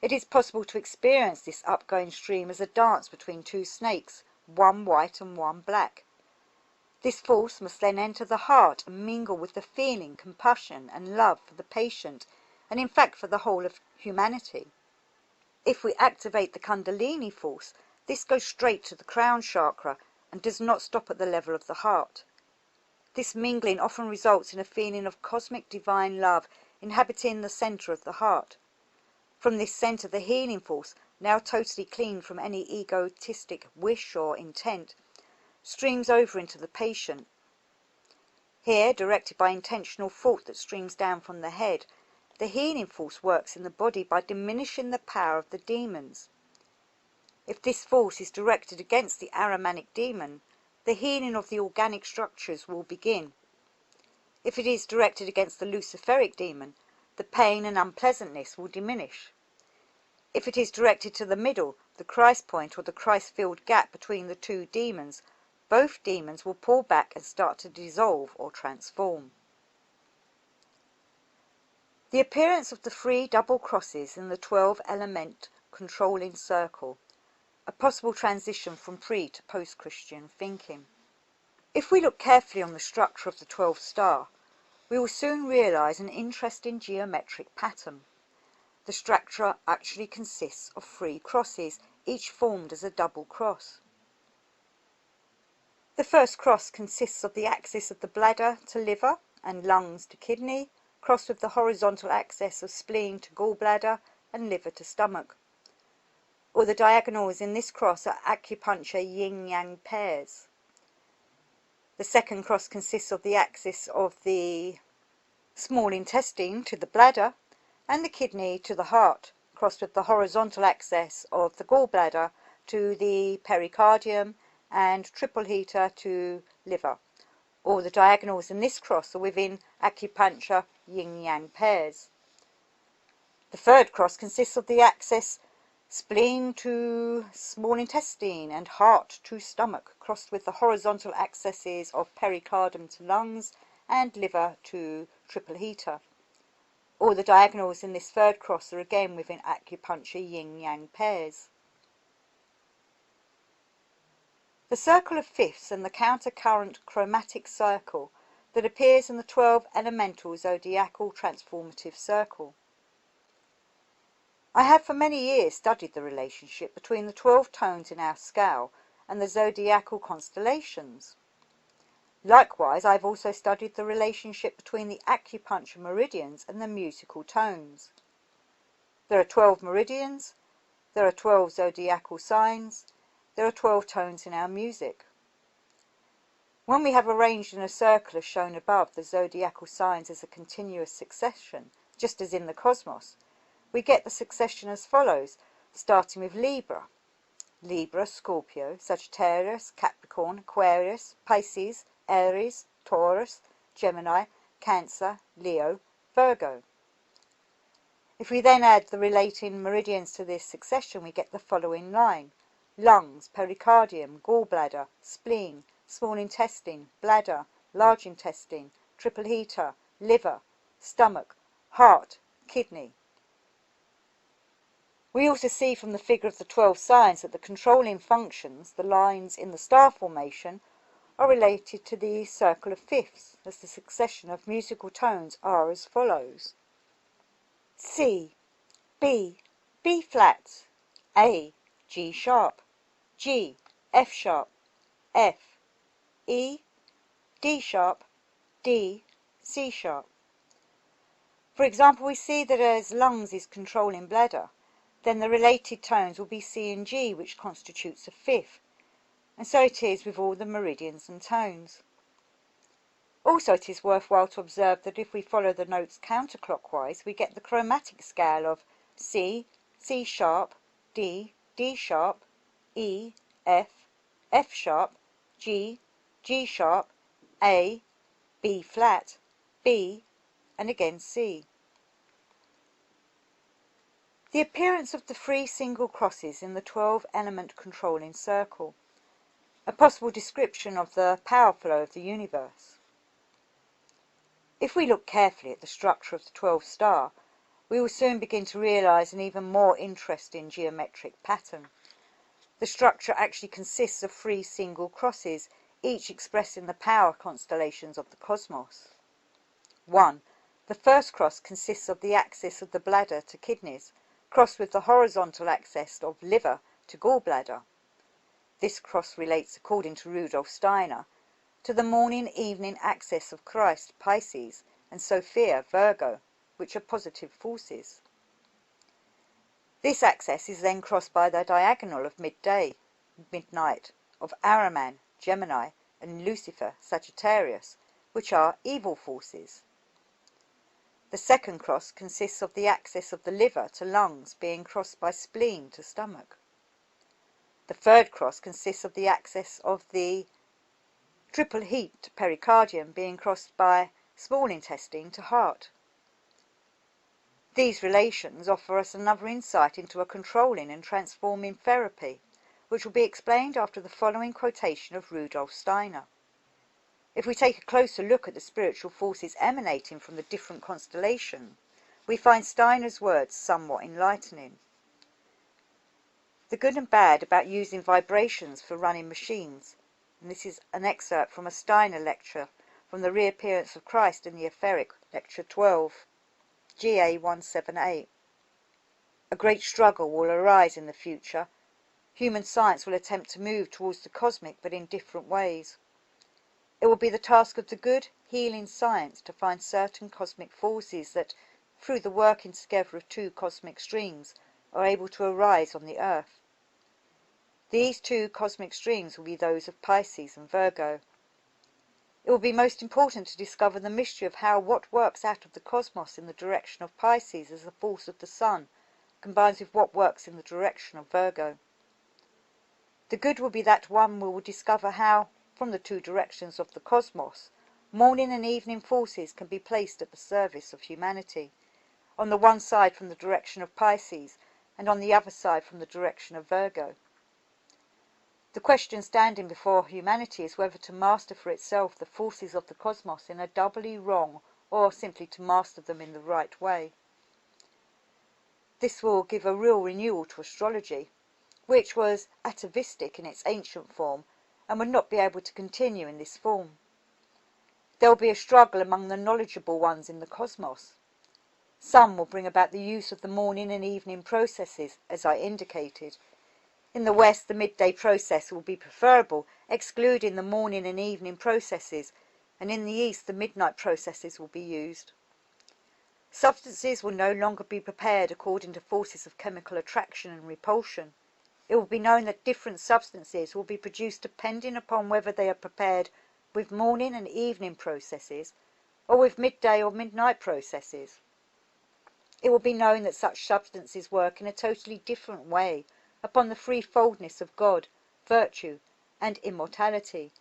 It is possible to experience this upgoing stream as a dance between two snakes, one white and one black. This force must then enter the heart and mingle with the feeling, compassion and love for the patient, and in fact for the whole of humanity. If we activate the Kundalini force, this goes straight to the crown chakra and does not stop at the level of the heart. This mingling often results in a feeling of cosmic divine love inhabiting the center of the heart. From this center, the healing force, now totally clean from any egotistic wish or intent, streams over into the patient. Here, directed by intentional thought that streams down from the head, the healing force works in the body by diminishing the power of the demons. If this force is directed against the Ahrimanic demon, the healing of the organic structures will begin. If it is directed against the Luciferic demon, the pain and unpleasantness will diminish. If it is directed to the middle, the Christ point or the Christ-filled gap between the two demons, both demons will pull back and start to dissolve or transform. The appearance of the 3 double crosses in the 12-element controlling circle, a possible transition from pre to post-Christian thinking. If we look carefully on the structure of the 12th star, we will soon realize an interesting geometric pattern. The structure actually consists of 3 crosses, each formed as a double cross. The first cross consists of the axis of the bladder to liver and lungs to kidney, crossed with the horizontal axis of spleen to gallbladder and liver to stomach. All the diagonals in this cross are acupuncture yin-yang pairs. The second cross consists of the axis of the small intestine to the bladder and the kidney to the heart, crossed with the horizontal axis of the gallbladder to the pericardium and triple heater to liver. All the diagonals in this cross are within acupuncture yin-yang pairs. The third cross consists of the axis spleen to small intestine and heart to stomach, crossed with the horizontal axes of pericardium to lungs and liver to triple heater. All the diagonals in this third cross are again within acupuncture yin-yang pairs. The circle of fifths and the counter-current chromatic circle that appears in the 12 elemental zodiacal transformative circle. I have for many years studied the relationship between the 12 tones in our scale and the zodiacal constellations. Likewise, I've also studied the relationship between the acupuncture meridians and the musical tones. There are 12 meridians, there are 12 zodiacal signs, there are 12 tones in our music. When we have arranged in a circle as shown above the zodiacal signs as a continuous succession, just as in the cosmos, we get the succession as follows, starting with Libra. Libra, Scorpio, Sagittarius, Capricorn, Aquarius, Pisces, Aries, Taurus, Gemini, Cancer, Leo, Virgo. If we then add the relating meridians to this succession, we get the following line. Lungs, pericardium, gallbladder, spleen, small intestine, bladder, large intestine, triple heater, liver, stomach, heart, kidney. We also see from the figure of the 12 signs that the controlling functions, the lines in the star formation, are related to the circle of fifths, as the succession of musical tones are as follows. C, B, B flat, A, G sharp, G, F sharp, F, E, D sharp, D, C sharp. For example, we see that as lungs is controlling bladder, then the related tones will be C and G, which constitutes a fifth, and so it is with all the meridians and tones. Also, it is worthwhile to observe that if we follow the notes counterclockwise, we get the chromatic scale of C, C sharp, D, D sharp, E, F, F sharp, G, G sharp, A, B flat, B, and again C. The appearance of the 3 single crosses in the 12-element controlling circle, a possible description of the power flow of the universe. If we look carefully at the structure of the 12th star, we will soon begin to realize an even more interesting geometric pattern. The structure actually consists of 3 single crosses, each expressing the power constellations of the cosmos. 1. The first cross consists of the axis of the bladder to kidneys, crossed with the horizontal axis of liver to gallbladder. This cross relates, according to Rudolf Steiner, to the morning-evening axis of Christ, Pisces, and Sophia, Virgo, which are positive forces. This axis is then crossed by the diagonal of midday, midnight, of Ahriman, Gemini, and Lucifer, Sagittarius, which are evil forces. The second cross consists of the axis of the liver to lungs being crossed by spleen to stomach. The third cross consists of the axis of the triple heat to pericardium being crossed by small intestine to heart. These relations offer us another insight into a controlling and transforming therapy, which will be explained after the following quotation of Rudolf Steiner. If we take a closer look at the spiritual forces emanating from the different constellations, we find Steiner's words somewhat enlightening. The good and bad about using vibrations for running machines, and this is an excerpt from a Steiner lecture from the Reappearance of Christ in the Etheric, Lecture 12, GA 178. A great struggle will arise in the future. Human science will attempt to move towards the cosmic, but in different ways. It will be the task of the good, healing science to find certain cosmic forces that, through the working together of 2 cosmic streams, are able to arise on the earth. These 2 cosmic streams will be those of Pisces and Virgo. It will be most important to discover the mystery of how what works out of the cosmos in the direction of Pisces as the force of the sun combines with what works in the direction of Virgo. The good will be that one will discover how, from the 2 directions of the cosmos, morning and evening forces can be placed at the service of humanity, on the one side from the direction of Pisces, and on the other side from the direction of Virgo. The question standing before humanity is whether to master for itself the forces of the cosmos in a doubly wrong, or simply to master them in the right way. This will give a real renewal to astrology, which was atavistic in its ancient form, and would not be able to continue in this form. There will be a struggle among the knowledgeable ones in the cosmos. Some will bring about the use of the morning and evening processes, as I indicated. In the West, the midday process will be preferable, excluding the morning and evening processes, and in the East, the midnight processes will be used. Substances will no longer be prepared according to forces of chemical attraction and repulsion. It will be known that different substances will be produced depending upon whether they are prepared with morning and evening processes or with midday or midnight processes. It will be known that such substances work in a totally different way upon the threefoldness of God, virtue, and immortality,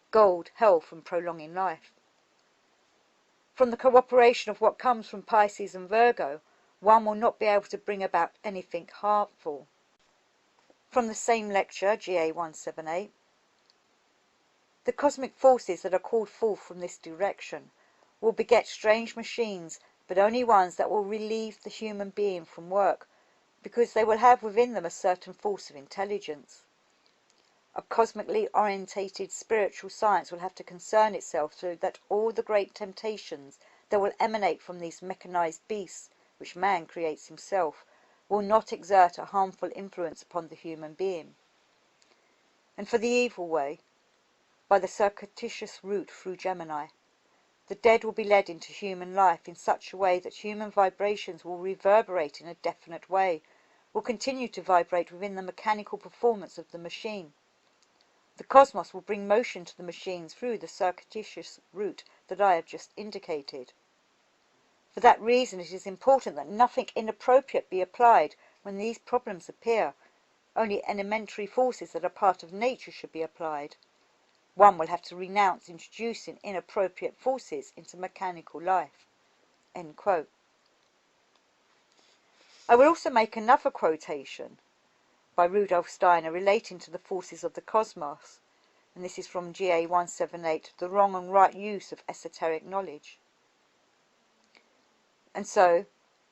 gold, health, and prolonging life. From the cooperation of what comes from Pisces and Virgo, one will not be able to bring about anything harmful. From the same lecture, GA 178, the cosmic forces that are called forth from this direction will beget strange machines, but only ones that will relieve the human being from work, because they will have within them a certain force of intelligence. A cosmically orientated spiritual science will have to concern itself so that all the great temptations that will emanate from these mechanized beasts, which man creates himself, will not exert a harmful influence upon the human being. And for the evil way, by the circuitous route through Gemini, the dead will be led into human life in such a way that human vibrations will reverberate in a definite way, will continue to vibrate within the mechanical performance of the machine. The cosmos will bring motion to the machines through the circuitous route that I have just indicated. For that reason it is important that nothing inappropriate be applied when these problems appear. Only elementary forces that are part of nature should be applied. One will have to renounce introducing inappropriate forces into mechanical life." End quote. I will also make another quotation by Rudolf Steiner relating to the forces of the cosmos, and this is from GA 178, The Wrong and Right Use of Esoteric Knowledge. And so,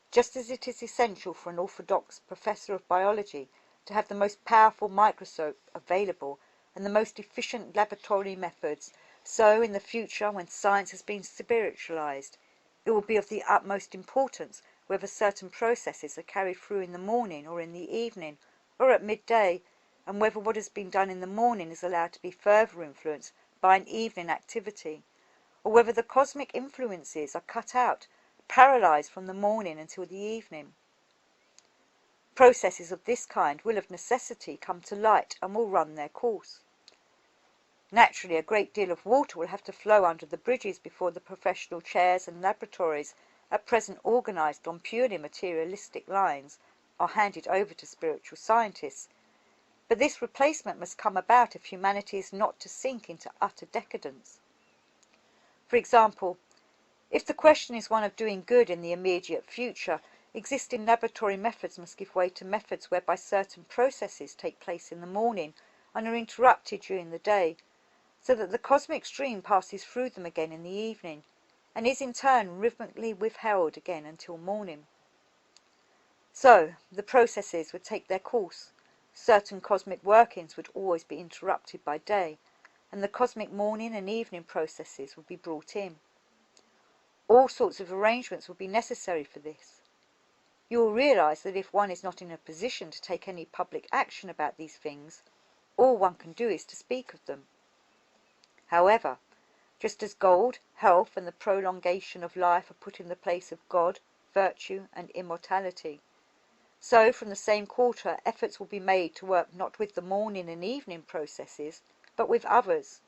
just as it is essential for an orthodox professor of biology to have the most powerful microscope available and the most efficient laboratory methods, so in the future, when science has been spiritualized, it will be of the utmost importance whether certain processes are carried through in the morning or in the evening or at midday, and whether what has been done in the morning is allowed to be further influenced by an evening activity, or whether the cosmic influences are cut out, paralyzed from the morning until the evening. Processes of this kind will of necessity come to light and will run their course. Naturally, a great deal of water will have to flow under the bridges before the professional chairs and laboratories, at present organized on purely materialistic lines, are handed over to spiritual scientists. But this replacement must come about if humanity is not to sink into utter decadence. For example, if the question is one of doing good in the immediate future, existing laboratory methods must give way to methods whereby certain processes take place in the morning and are interrupted during the day, so that the cosmic stream passes through them again in the evening, and is in turn rhythmically withheld again until morning. So, the processes would take their course, certain cosmic workings would always be interrupted by day, and the cosmic morning and evening processes would be brought in. All sorts of arrangements will be necessary for this. You will realize that if one is not in a position to take any public action about these things, all one can do is to speak of them. However, just as gold, health, and the prolongation of life are put in the place of God, virtue, and immortality, so from the same quarter efforts will be made to work not with the morning and evening processes, but with others.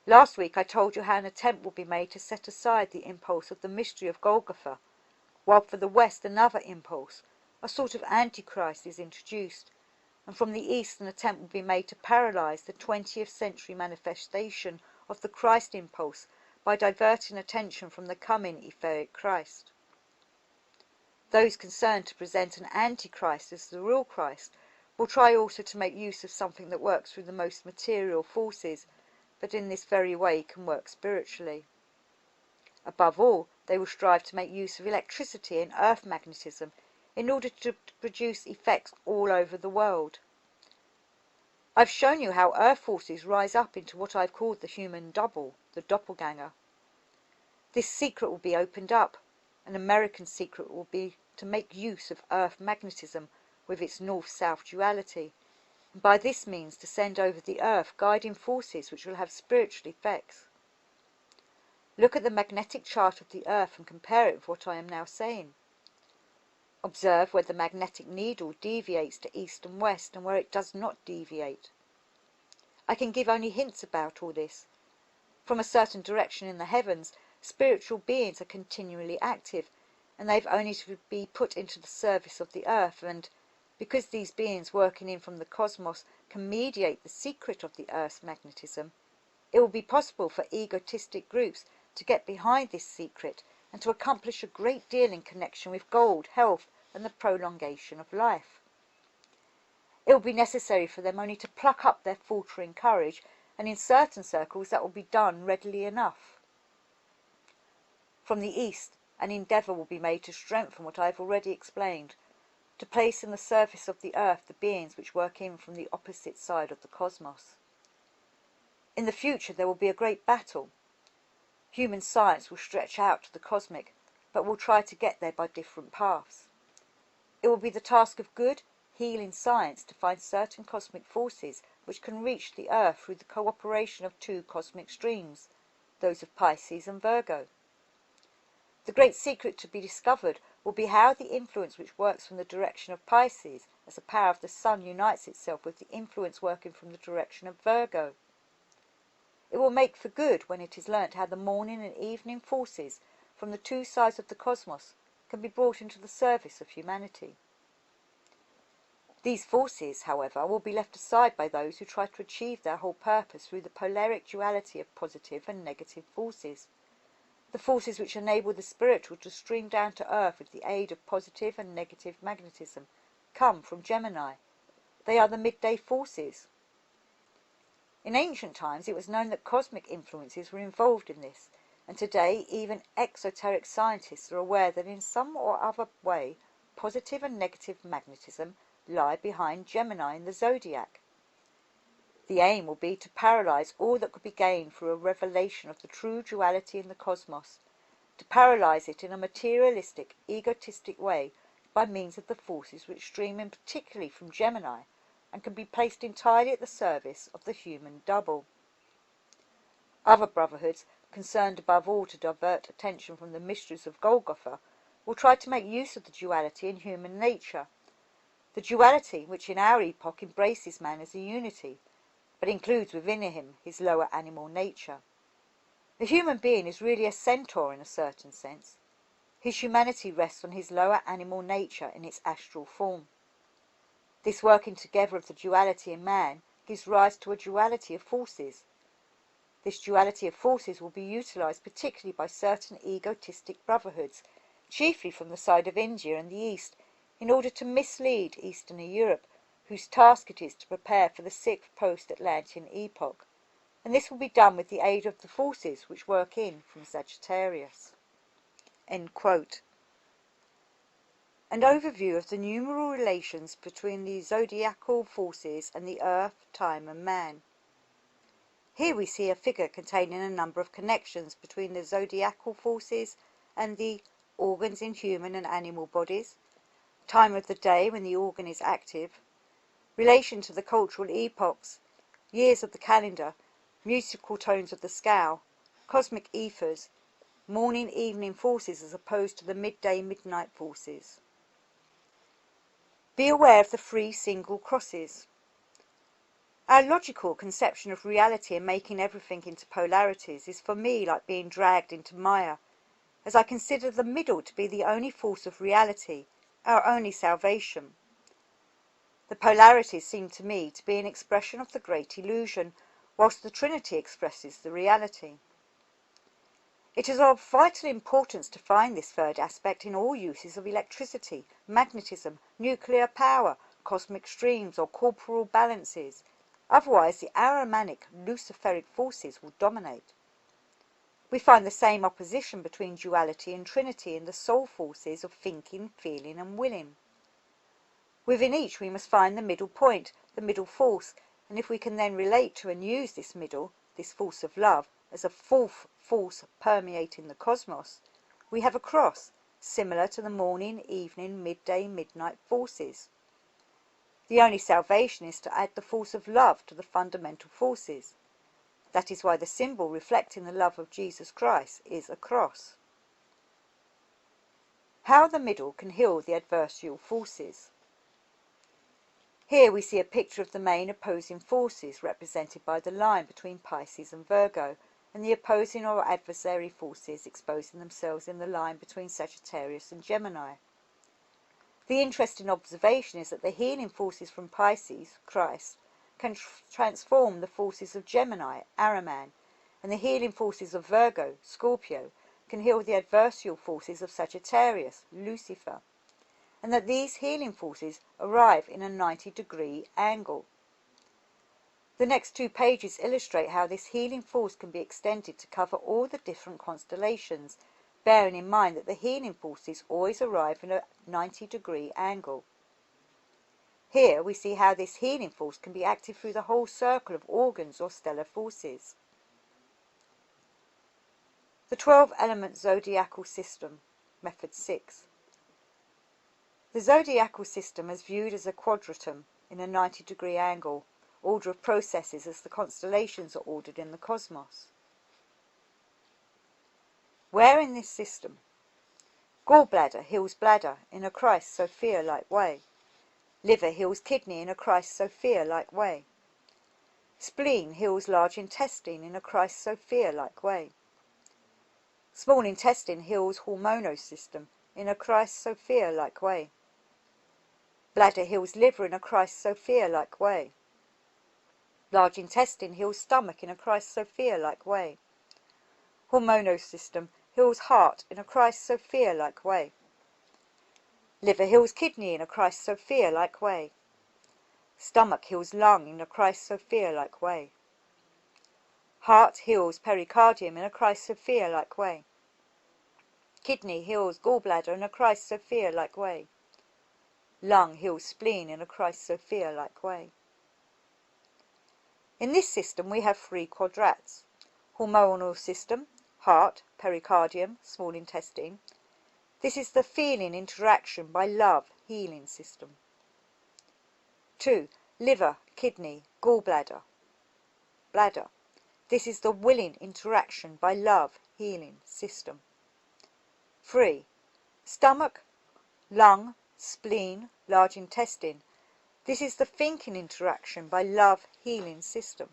Last week I told you how an attempt will be made to set aside the impulse of the mystery of Golgotha, while for the West another impulse, a sort of Antichrist, is introduced, and from the East an attempt will be made to paralyze the 20th century manifestation of the Christ impulse by diverting attention from the coming etheric Christ. Those concerned to present an Antichrist as the real Christ will try also to make use of something that works through the most material forces, but in this very way can work spiritually. Above all, they will strive to make use of electricity and earth magnetism in order to produce effects all over the world. I've shown you how earth forces rise up into what I've called the human double, the doppelganger. This secret will be opened up. An American secret will be to make use of earth magnetism, with its north-south duality, and by this means to send over the earth guiding forces which will have spiritual effects. Look at the magnetic chart of the earth and compare it with what I am now saying. Observe where the magnetic needle deviates to east and west and where it does not deviate. I can give only hints about all this. From a certain direction in the heavens, spiritual beings are continually active, and they have only to be put into the service of the earth, and because these beings working in from the cosmos can mediate the secret of the earth's magnetism, it will be possible for egotistic groups to get behind this secret and to accomplish a great deal in connection with gold, health, and the prolongation of life. It will be necessary for them only to pluck up their faltering courage, and in certain circles that will be done readily enough. From the east, an endeavour will be made to strengthen what I have already explained, to place in the service of the earth the beings which work in from the opposite side of the cosmos. In the future there will be a great battle. Human science will stretch out to the cosmic, but will try to get there by different paths. It will be the task of good, healing science to find certain cosmic forces which can reach the earth through the cooperation of two cosmic streams, those of Pisces and Virgo. The great secret to be discovered will be how the influence which works from the direction of Pisces, as the power of the sun unites itself with the influence working from the direction of Virgo. It will make for good when it is learnt how the morning and evening forces from the two sides of the cosmos can be brought into the service of humanity. These forces, however, will be left aside by those who try to achieve their whole purpose through the polaric duality of positive and negative forces, the forces which enable the spiritual to stream down to earth with the aid of positive and negative magnetism, come from Gemini. They are the midday forces. In ancient times it was known that cosmic influences were involved in this, and today even exoteric scientists are aware that in some or other way positive and negative magnetism lie behind Gemini in the zodiac. The aim will be to paralyze all that could be gained through a revelation of the true duality in the cosmos, to paralyze it in a materialistic, egotistic way by means of the forces which stream in particularly from Gemini and can be placed entirely at the service of the human double. Other brotherhoods, concerned above all to divert attention from the mysteries of Golgotha, will try to make use of the duality in human nature, the duality which in our epoch embraces man as a unity, but includes within him his lower animal nature. The human being is really a centaur in a certain sense. His humanity rests on his lower animal nature in its astral form. This working together of the duality in man gives rise to a duality of forces. This duality of forces will be utilized particularly by certain egotistic brotherhoods, chiefly from the side of India and the East, in order to mislead Eastern Europe, whose task it is to prepare for the sixth post-Atlantean epoch, and this will be done with the aid of the forces which work in from Sagittarius. End quote. An overview of the numeral relations between the zodiacal forces and the earth, time and man. Here we see a figure containing a number of connections between the zodiacal forces and the organs in human and animal bodies, time of the day when the organ is active, relation to the cultural epochs, years of the calendar, musical tones of the scale, cosmic ethers, morning-evening forces as opposed to the midday-midnight forces. Be aware of the 3 single crosses. Our logical conception of reality and making everything into polarities is for me like being dragged into mire, as I consider the middle to be the only force of reality, our only salvation. The polarities seem to me to be an expression of the great illusion, whilst the Trinity expresses the reality. It is of vital importance to find this third aspect in all uses of electricity, magnetism, nuclear power, cosmic streams or corporal balances. Otherwise the Ahrimanic luciferic forces will dominate. We find the same opposition between duality and trinity in the soul forces of thinking, feeling and willing. Within each we must find the middle point, the middle force, and if we can then relate to and use this middle, this force of love, as a fourth force permeating the cosmos, we have a cross, similar to the morning, evening, midday, midnight forces. The only salvation is to add the force of love to the fundamental forces. That is why the symbol reflecting the love of Jesus Christ is a cross. How the middle can heal the adversarial forces. Here we see a picture of the main opposing forces represented by the line between Pisces and Virgo, and the opposing or adversary forces exposing themselves in the line between Sagittarius and Gemini. The interesting observation is that the healing forces from Pisces, Christ, can transform the forces of Gemini, Ahriman, and the healing forces of Virgo, Scorpio, can heal the adversarial forces of Sagittarius, Lucifer, and that these healing forces arrive in a 90-degree angle. The next 2 pages illustrate how this healing force can be extended to cover all the different constellations, bearing in mind that the healing forces always arrive in a 90-degree angle. Here we see how this healing force can be active through the whole circle of organs or stellar forces. The 12-element zodiacal system, method 6. The zodiacal system is viewed as a quadratum in a 90-degree angle, order of processes as the constellations are ordered in the cosmos. Where in this system? Gallbladder heals bladder in a Christ Sophia-like way. Liver heals kidney in a Christ Sophia-like way. Spleen heals large intestine in a Christ Sophia-like way. Small intestine heals hormonal system in a Christ Sophia-like way. Bladder heals liver in a Christ Sophia-like way. Large intestine heals stomach in a Christ Sophia-like way. Hormonal system heals heart in a Christ Sophia-like way. Liver heals kidney in a Christ Sophia-like way. Stomach heals lung in a Christ Sophia-like way. Heart heals pericardium in a Christ Sophia-like way. Kidney heals gallbladder in a Christ Sophia-like way. Lung heals spleen in a Christ Sophia-like way. In this system we have 3 quadrats. Hormonal system, heart, pericardium, small intestine. This is the feeling interaction by love, healing system. 2. Liver, kidney, gallbladder, bladder. This is the willing interaction by love, healing system. 3. Stomach, lung, spleen, large intestine. This is the thinking interaction by love, healing system.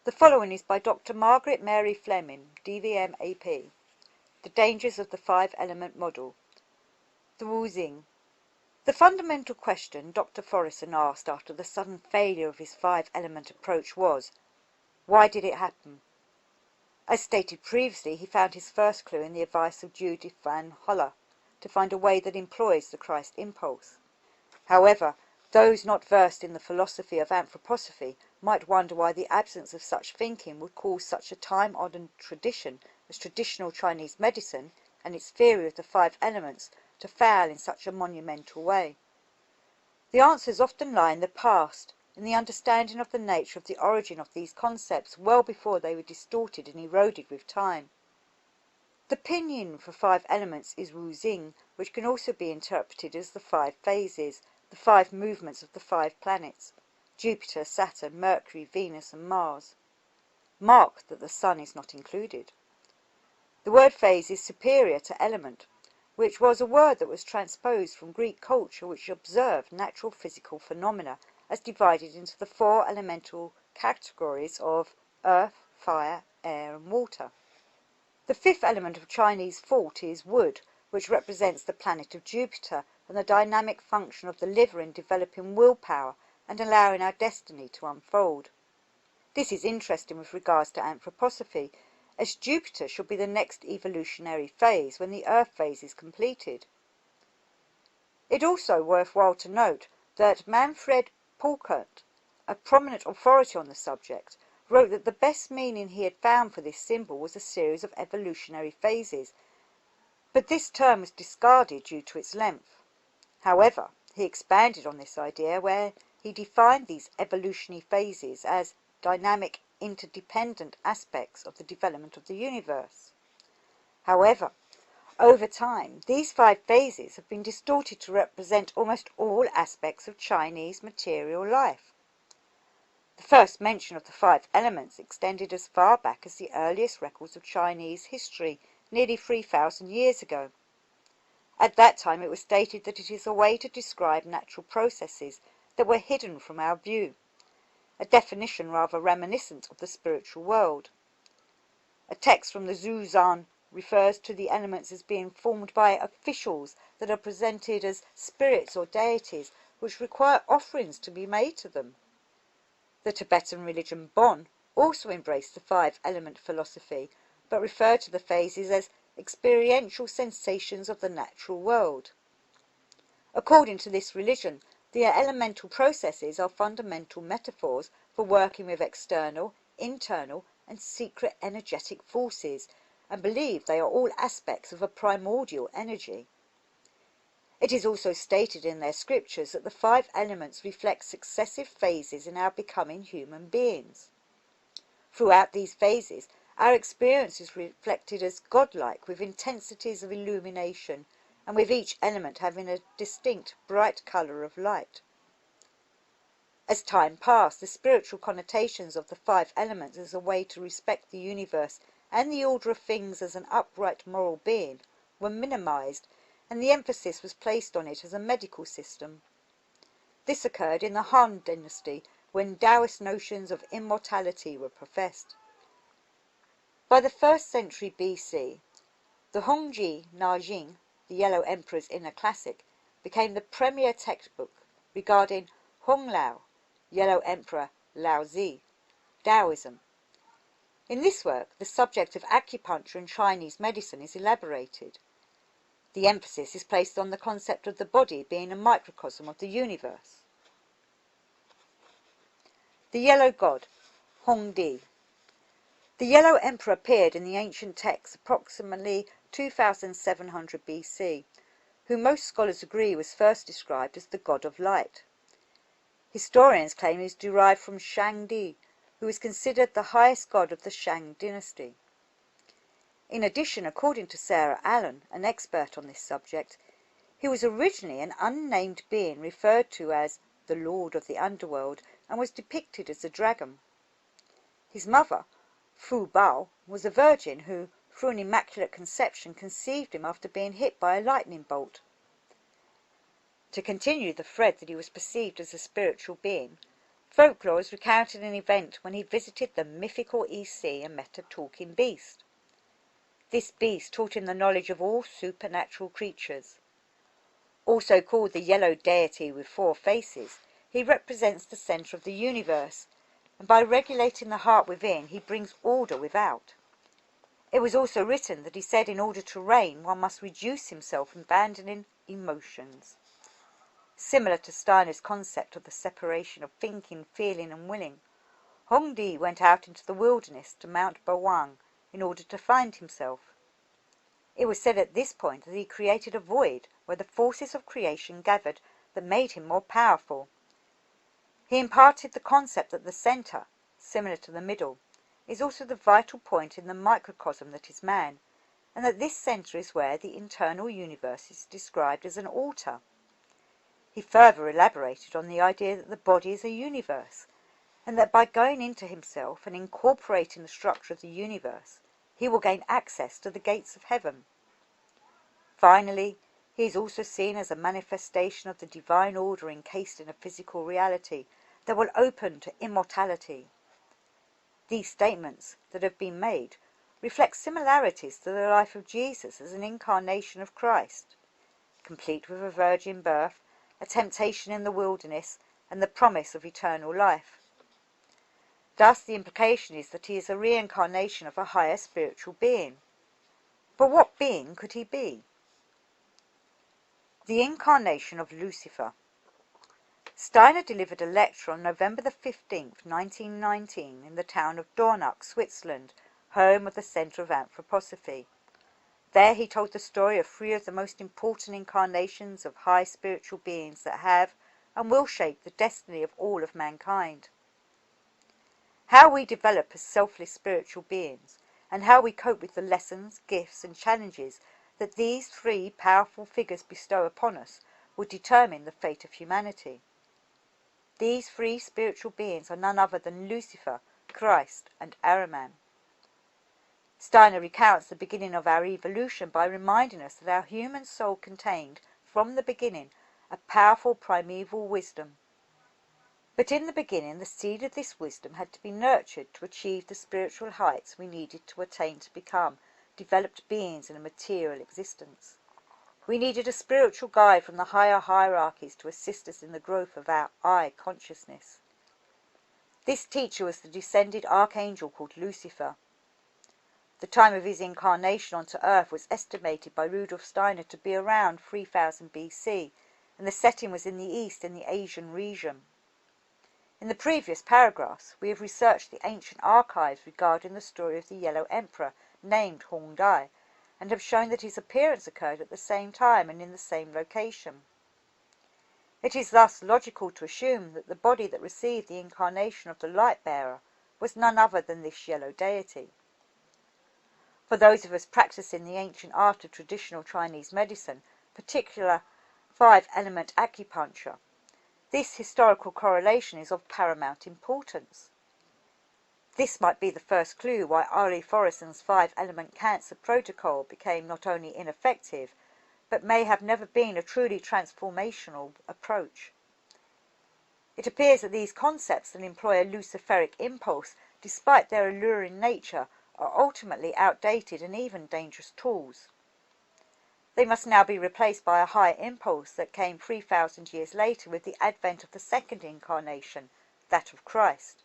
The following is by Dr. Margaret Mary Fleming, DVM AP. The dangers of the 5-element model. The Wu-Xing. The fundamental question Dr. Thoresen asked after the sudden failure of his 5-element approach was, why did it happen? As stated previously, he found his first clue in the advice of Judith van Holler to find a way that employs the Christ impulse. However, those not versed in the philosophy of anthroposophy might wonder why the absence of such thinking would cause such a time-honoured tradition as traditional Chinese medicine and its theory of the 5 elements to fail in such a monumental way. The answers often lie in the past, in the understanding of the nature of the origin of these concepts well before they were distorted and eroded with time. The pinyin for 5 elements is Wu-Xing, which can also be interpreted as the 5 phases, the 5 movements of the 5 planets, Jupiter, Saturn, Mercury, Venus and Mars. Mark that the Sun is not included. The word phase is superior to element, which was a word that was transposed from Greek culture which observed natural physical phenomena as divided into the 4 elemental categories of earth, fire, air and water. The 5th element of Chinese thought is wood, which represents the planet of Jupiter and the dynamic function of the liver in developing willpower and allowing our destiny to unfold. This is interesting with regards to anthroposophy, as Jupiter should be the next evolutionary phase when the Earth phase is completed. It is also worthwhile to note that Manfred Pulkert, a prominent authority on the subject, wrote that the best meaning he had found for this symbol was a series of evolutionary phases, but this term was discarded due to its length. However, he expanded on this idea where he defined these evolutionary phases as dynamic, interdependent aspects of the development of the universe. However, Over time, these 5 phases have been distorted to represent almost all aspects of Chinese material life. The first mention of the 5 elements extended as far back as the earliest records of Chinese history, nearly 3,000 years ago. At that time it was stated that it is a way to describe natural processes that were hidden from our view, a definition rather reminiscent of the spiritual world. A text from the Zhuzan refers to the elements as being formed by officials that are presented as spirits or deities which require offerings to be made to them. The Tibetan religion Bon also embraced the 5-element philosophy, but referred to the phases as experiential sensations of the natural world. According to this religion, the elemental processes are fundamental metaphors for working with external, internal, and secret energetic forces, and believe they are all aspects of a primordial energy. It is also stated in their scriptures that the 5 elements reflect successive phases in our becoming human beings. Throughout these phases, our experience is reflected as godlike, with intensities of illumination, and with each element having a distinct bright colour of light. As time passed, the spiritual connotations of the 5 elements as a way to respect the universe and the order of things as an upright moral being were minimized, and the emphasis was placed on it as a medical system. This occurred in the Han Dynasty, when Taoist notions of immortality were professed. By the 1st century BC, the Hongji Najing, the Yellow Emperor's Inner Classic, became the premier textbook regarding Honglao, Yellow Emperor Laozi, Taoism. In this work, the subject of acupuncture and Chinese medicine is elaborated. The emphasis is placed on the concept of the body being a microcosm of the universe. The Yellow God, Hongdi. The Yellow Emperor appeared in the ancient texts approximately 2700 BC, who most scholars agree was first described as the god of light. Historians claim he is derived from Shangdi, who is considered the highest god of the Shang dynasty. In addition, according to Sarah Allen, an expert on this subject, he was originally an unnamed being referred to as the Lord of the Underworld and was depicted as a dragon. His mother, Fu Bao, was a virgin who, through an immaculate conception, conceived him after being hit by a lightning bolt. To continue the thread that he was perceived as a spiritual being, folklore has recounted an event when he visited the mythical East Sea and met a talking beast. This beast taught him the knowledge of all supernatural creatures. Also called the Yellow Deity with 4 faces, he represents the centre of the universe, and by regulating the heart within, he brings order without. It was also written that he said in order to reign, one must reduce himself, abandoning emotions. Similar to Steiner's concept of the separation of thinking, feeling, and willing, Hongdi went out into the wilderness to Mount Bawang in order to find himself. It was said at this point that he created a void where the forces of creation gathered that made him more powerful. He imparted the concept that the centre, similar to the middle, is also the vital point in the microcosm that is man, and that this centre is where the internal universe is described as an altar. He further elaborated on the idea that the body is a universe, and that by going into himself and incorporating the structure of the universe, he will gain access to the gates of heaven. Finally, he is also seen as a manifestation of the divine order encased in a physical reality that will open to immortality. These statements that have been made reflect similarities to the life of Jesus as an incarnation of Christ, complete with a virgin birth, a temptation in the wilderness, and the promise of eternal life. Thus the implication is that he is a reincarnation of a higher spiritual being. But what being could he be? The incarnation of Lucifer. Steiner delivered a lecture on November the 15th, 1919, in the town of Dornach, Switzerland, home of the Centre of Anthroposophy. There he told the story of 3 of the most important incarnations of high spiritual beings that have and will shape the destiny of all of mankind. How we develop as selfless spiritual beings, and how we cope with the lessons, gifts, and challenges that these three powerful figures bestow upon us will determine the fate of humanity. These three spiritual beings are none other than Lucifer, Christ, and Ahriman. Steiner recounts the beginning of our evolution by reminding us that our human soul contained, from the beginning, a powerful primeval wisdom. But in the beginning, the seed of this wisdom had to be nurtured to achieve the spiritual heights we needed to attain to become developed beings in a material existence. We needed a spiritual guide from the higher hierarchies to assist us in the growth of our I consciousness. This teacher was the descended archangel called Lucifer. The time of his incarnation onto Earth was estimated by Rudolf Steiner to be around 3000 BC, and the setting was in the East in the Asian region. In the previous paragraphs, we have researched the ancient archives regarding the story of the Yellow Emperor, named Hong Dai, and have shown that his appearance occurred at the same time and in the same location. It is thus logical to assume that the body that received the incarnation of the light-bearer was none other than this yellow deity. For those of us practicing the ancient art of traditional Chinese medicine, particular 5-element acupuncture, this historical correlation is of paramount importance. This might be the first clue why Are Thoresen's 5-element cancer protocol became not only ineffective, but may have never been a truly transformational approach. It appears that these concepts that employ a luciferic impulse, despite their alluring nature, are ultimately outdated and even dangerous tools. They must now be replaced by a higher impulse that came 3000 years later with the advent of the second incarnation, that of Christ.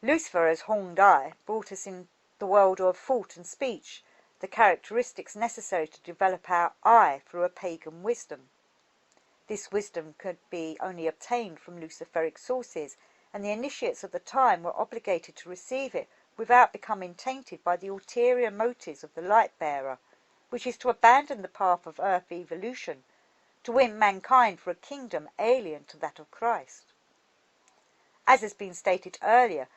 Lucifer as Hong Dai brought us in the world of thought and speech, the characteristics necessary to develop our I through a pagan wisdom. This wisdom could be only obtained from luciferic sources, and the initiates of the time were obligated to receive it without becoming tainted by the ulterior motives of the light-bearer, which is to abandon the path of earth evolution, to win mankind for a kingdom alien to that of Christ. As has been stated earlier,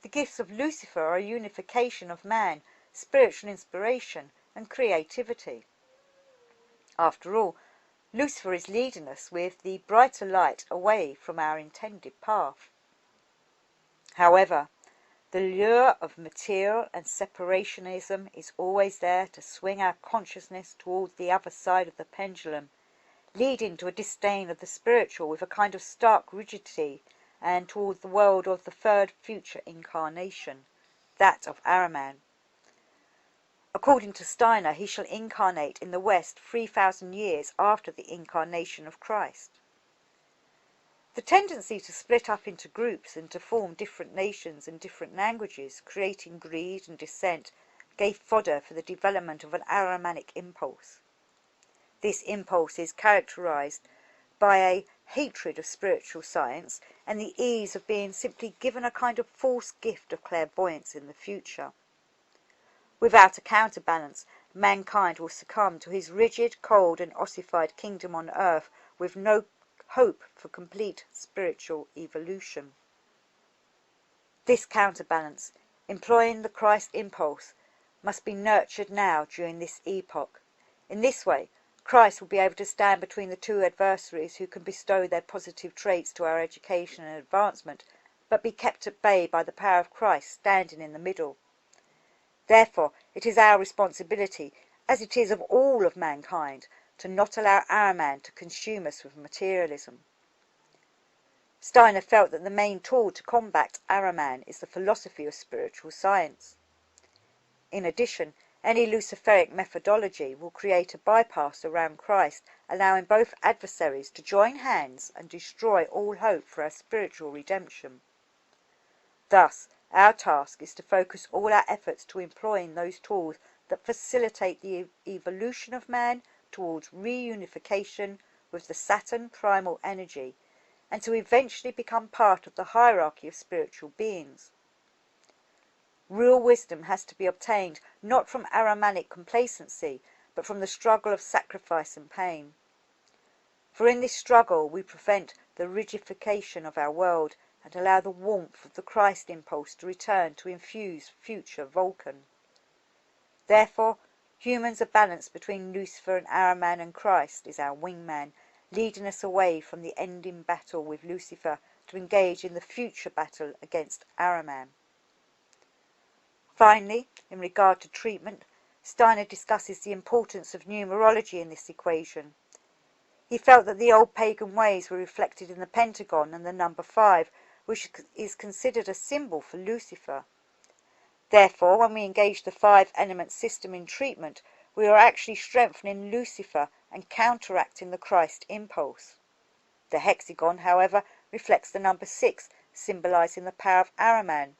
the gifts of Lucifer are a unification of man, spiritual inspiration, and creativity. After all, Lucifer is leading us with the brighter light away from our intended path. However, the lure of material and separationism is always there to swing our consciousness towards the other side of the pendulum, leading to a disdain of the spiritual with a kind of stark rigidity, and towards the world of the third future incarnation, that of Ahriman. According to Steiner, he shall incarnate in the West 3000 years after the incarnation of Christ. The tendency to split up into groups and to form different nations and different languages, creating greed and dissent, gave fodder for the development of an Ahrimanic impulse. This impulse is characterized by a hatred of spiritual science and the ease of being simply given a kind of false gift of clairvoyance in the future. Without a counterbalance, mankind will succumb to his rigid, cold, and ossified kingdom on earth with no hope for complete spiritual evolution. This counterbalance, employing the Christ impulse, must be nurtured now during this epoch. In this way, Christ will be able to stand between the two adversaries who can bestow their positive traits to our education and advancement, but be kept at bay by the power of Christ standing in the middle. Therefore, it is our responsibility, as it is of all of mankind, to not allow Ahriman to consume us with materialism. Steiner felt that the main tool to combat Ahriman is the philosophy of spiritual science. In addition, any luciferic methodology will create a bypass around Christ, allowing both adversaries to join hands and destroy all hope for our spiritual redemption. Thus, our task is to focus all our efforts to employing those tools that facilitate the evolution of man towards reunification with the Saturn primal energy, and to eventually become part of the hierarchy of spiritual beings. Real wisdom has to be obtained not from Ahrimanic complacency, but from the struggle of sacrifice and pain. For in this struggle we prevent the rigidification of our world and allow the warmth of the Christ impulse to return to infuse future Vulcan. Therefore, Humans are balanced between Lucifer and Ahriman, and Christ is our wingman, leading us away from the ending battle with Lucifer to engage in the future battle against Ahriman. Finally, in regard to treatment, Steiner discusses the importance of numerology in this equation. He felt that the old pagan ways were reflected in the pentagon and the number 5, which is considered a symbol for Lucifer. Therefore, when we engage the 5-element system in treatment, we are actually strengthening Lucifer and counteracting the Christ impulse. The hexagon, however, reflects the number 6, symbolizing the power of Ahriman.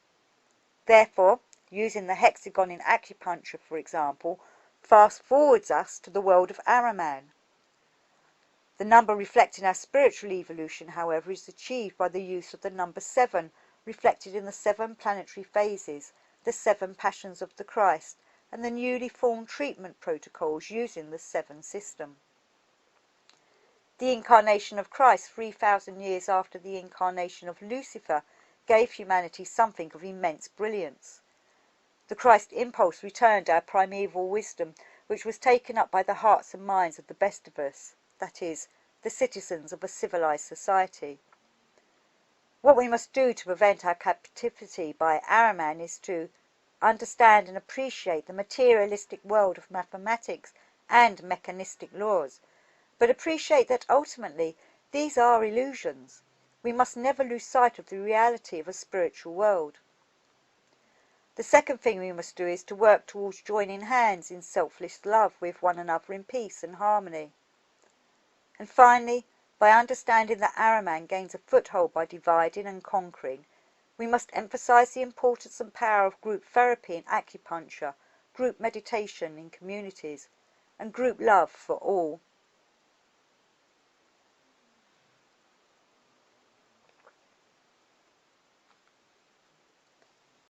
Therefore, using the hexagon in acupuncture, for example, fast forwards us to the world of Ahriman. The number reflecting our spiritual evolution, however, is achieved by the use of the number 7, reflected in the 7 planetary phases, the 7 passions of the Christ, and the newly formed treatment protocols using the 7 system. The incarnation of Christ 3,000 years after the incarnation of Lucifer gave humanity something of immense brilliance. The Christ impulse returned our primeval wisdom, which was taken up by the hearts and minds of the best of us, that is, the citizens of a civilized society. What we must do to prevent our captivity by Ahriman is to understand and appreciate the materialistic world of mathematics and mechanistic laws, but appreciate that ultimately these are illusions. We must never lose sight of the reality of a spiritual world. The second thing we must do is to work towards joining hands in selfless love with one another in peace and harmony. And finally, by understanding that Ahriman gains a foothold by dividing and conquering, we must emphasize the importance and power of group therapy in acupuncture, group meditation in communities, and group love for all.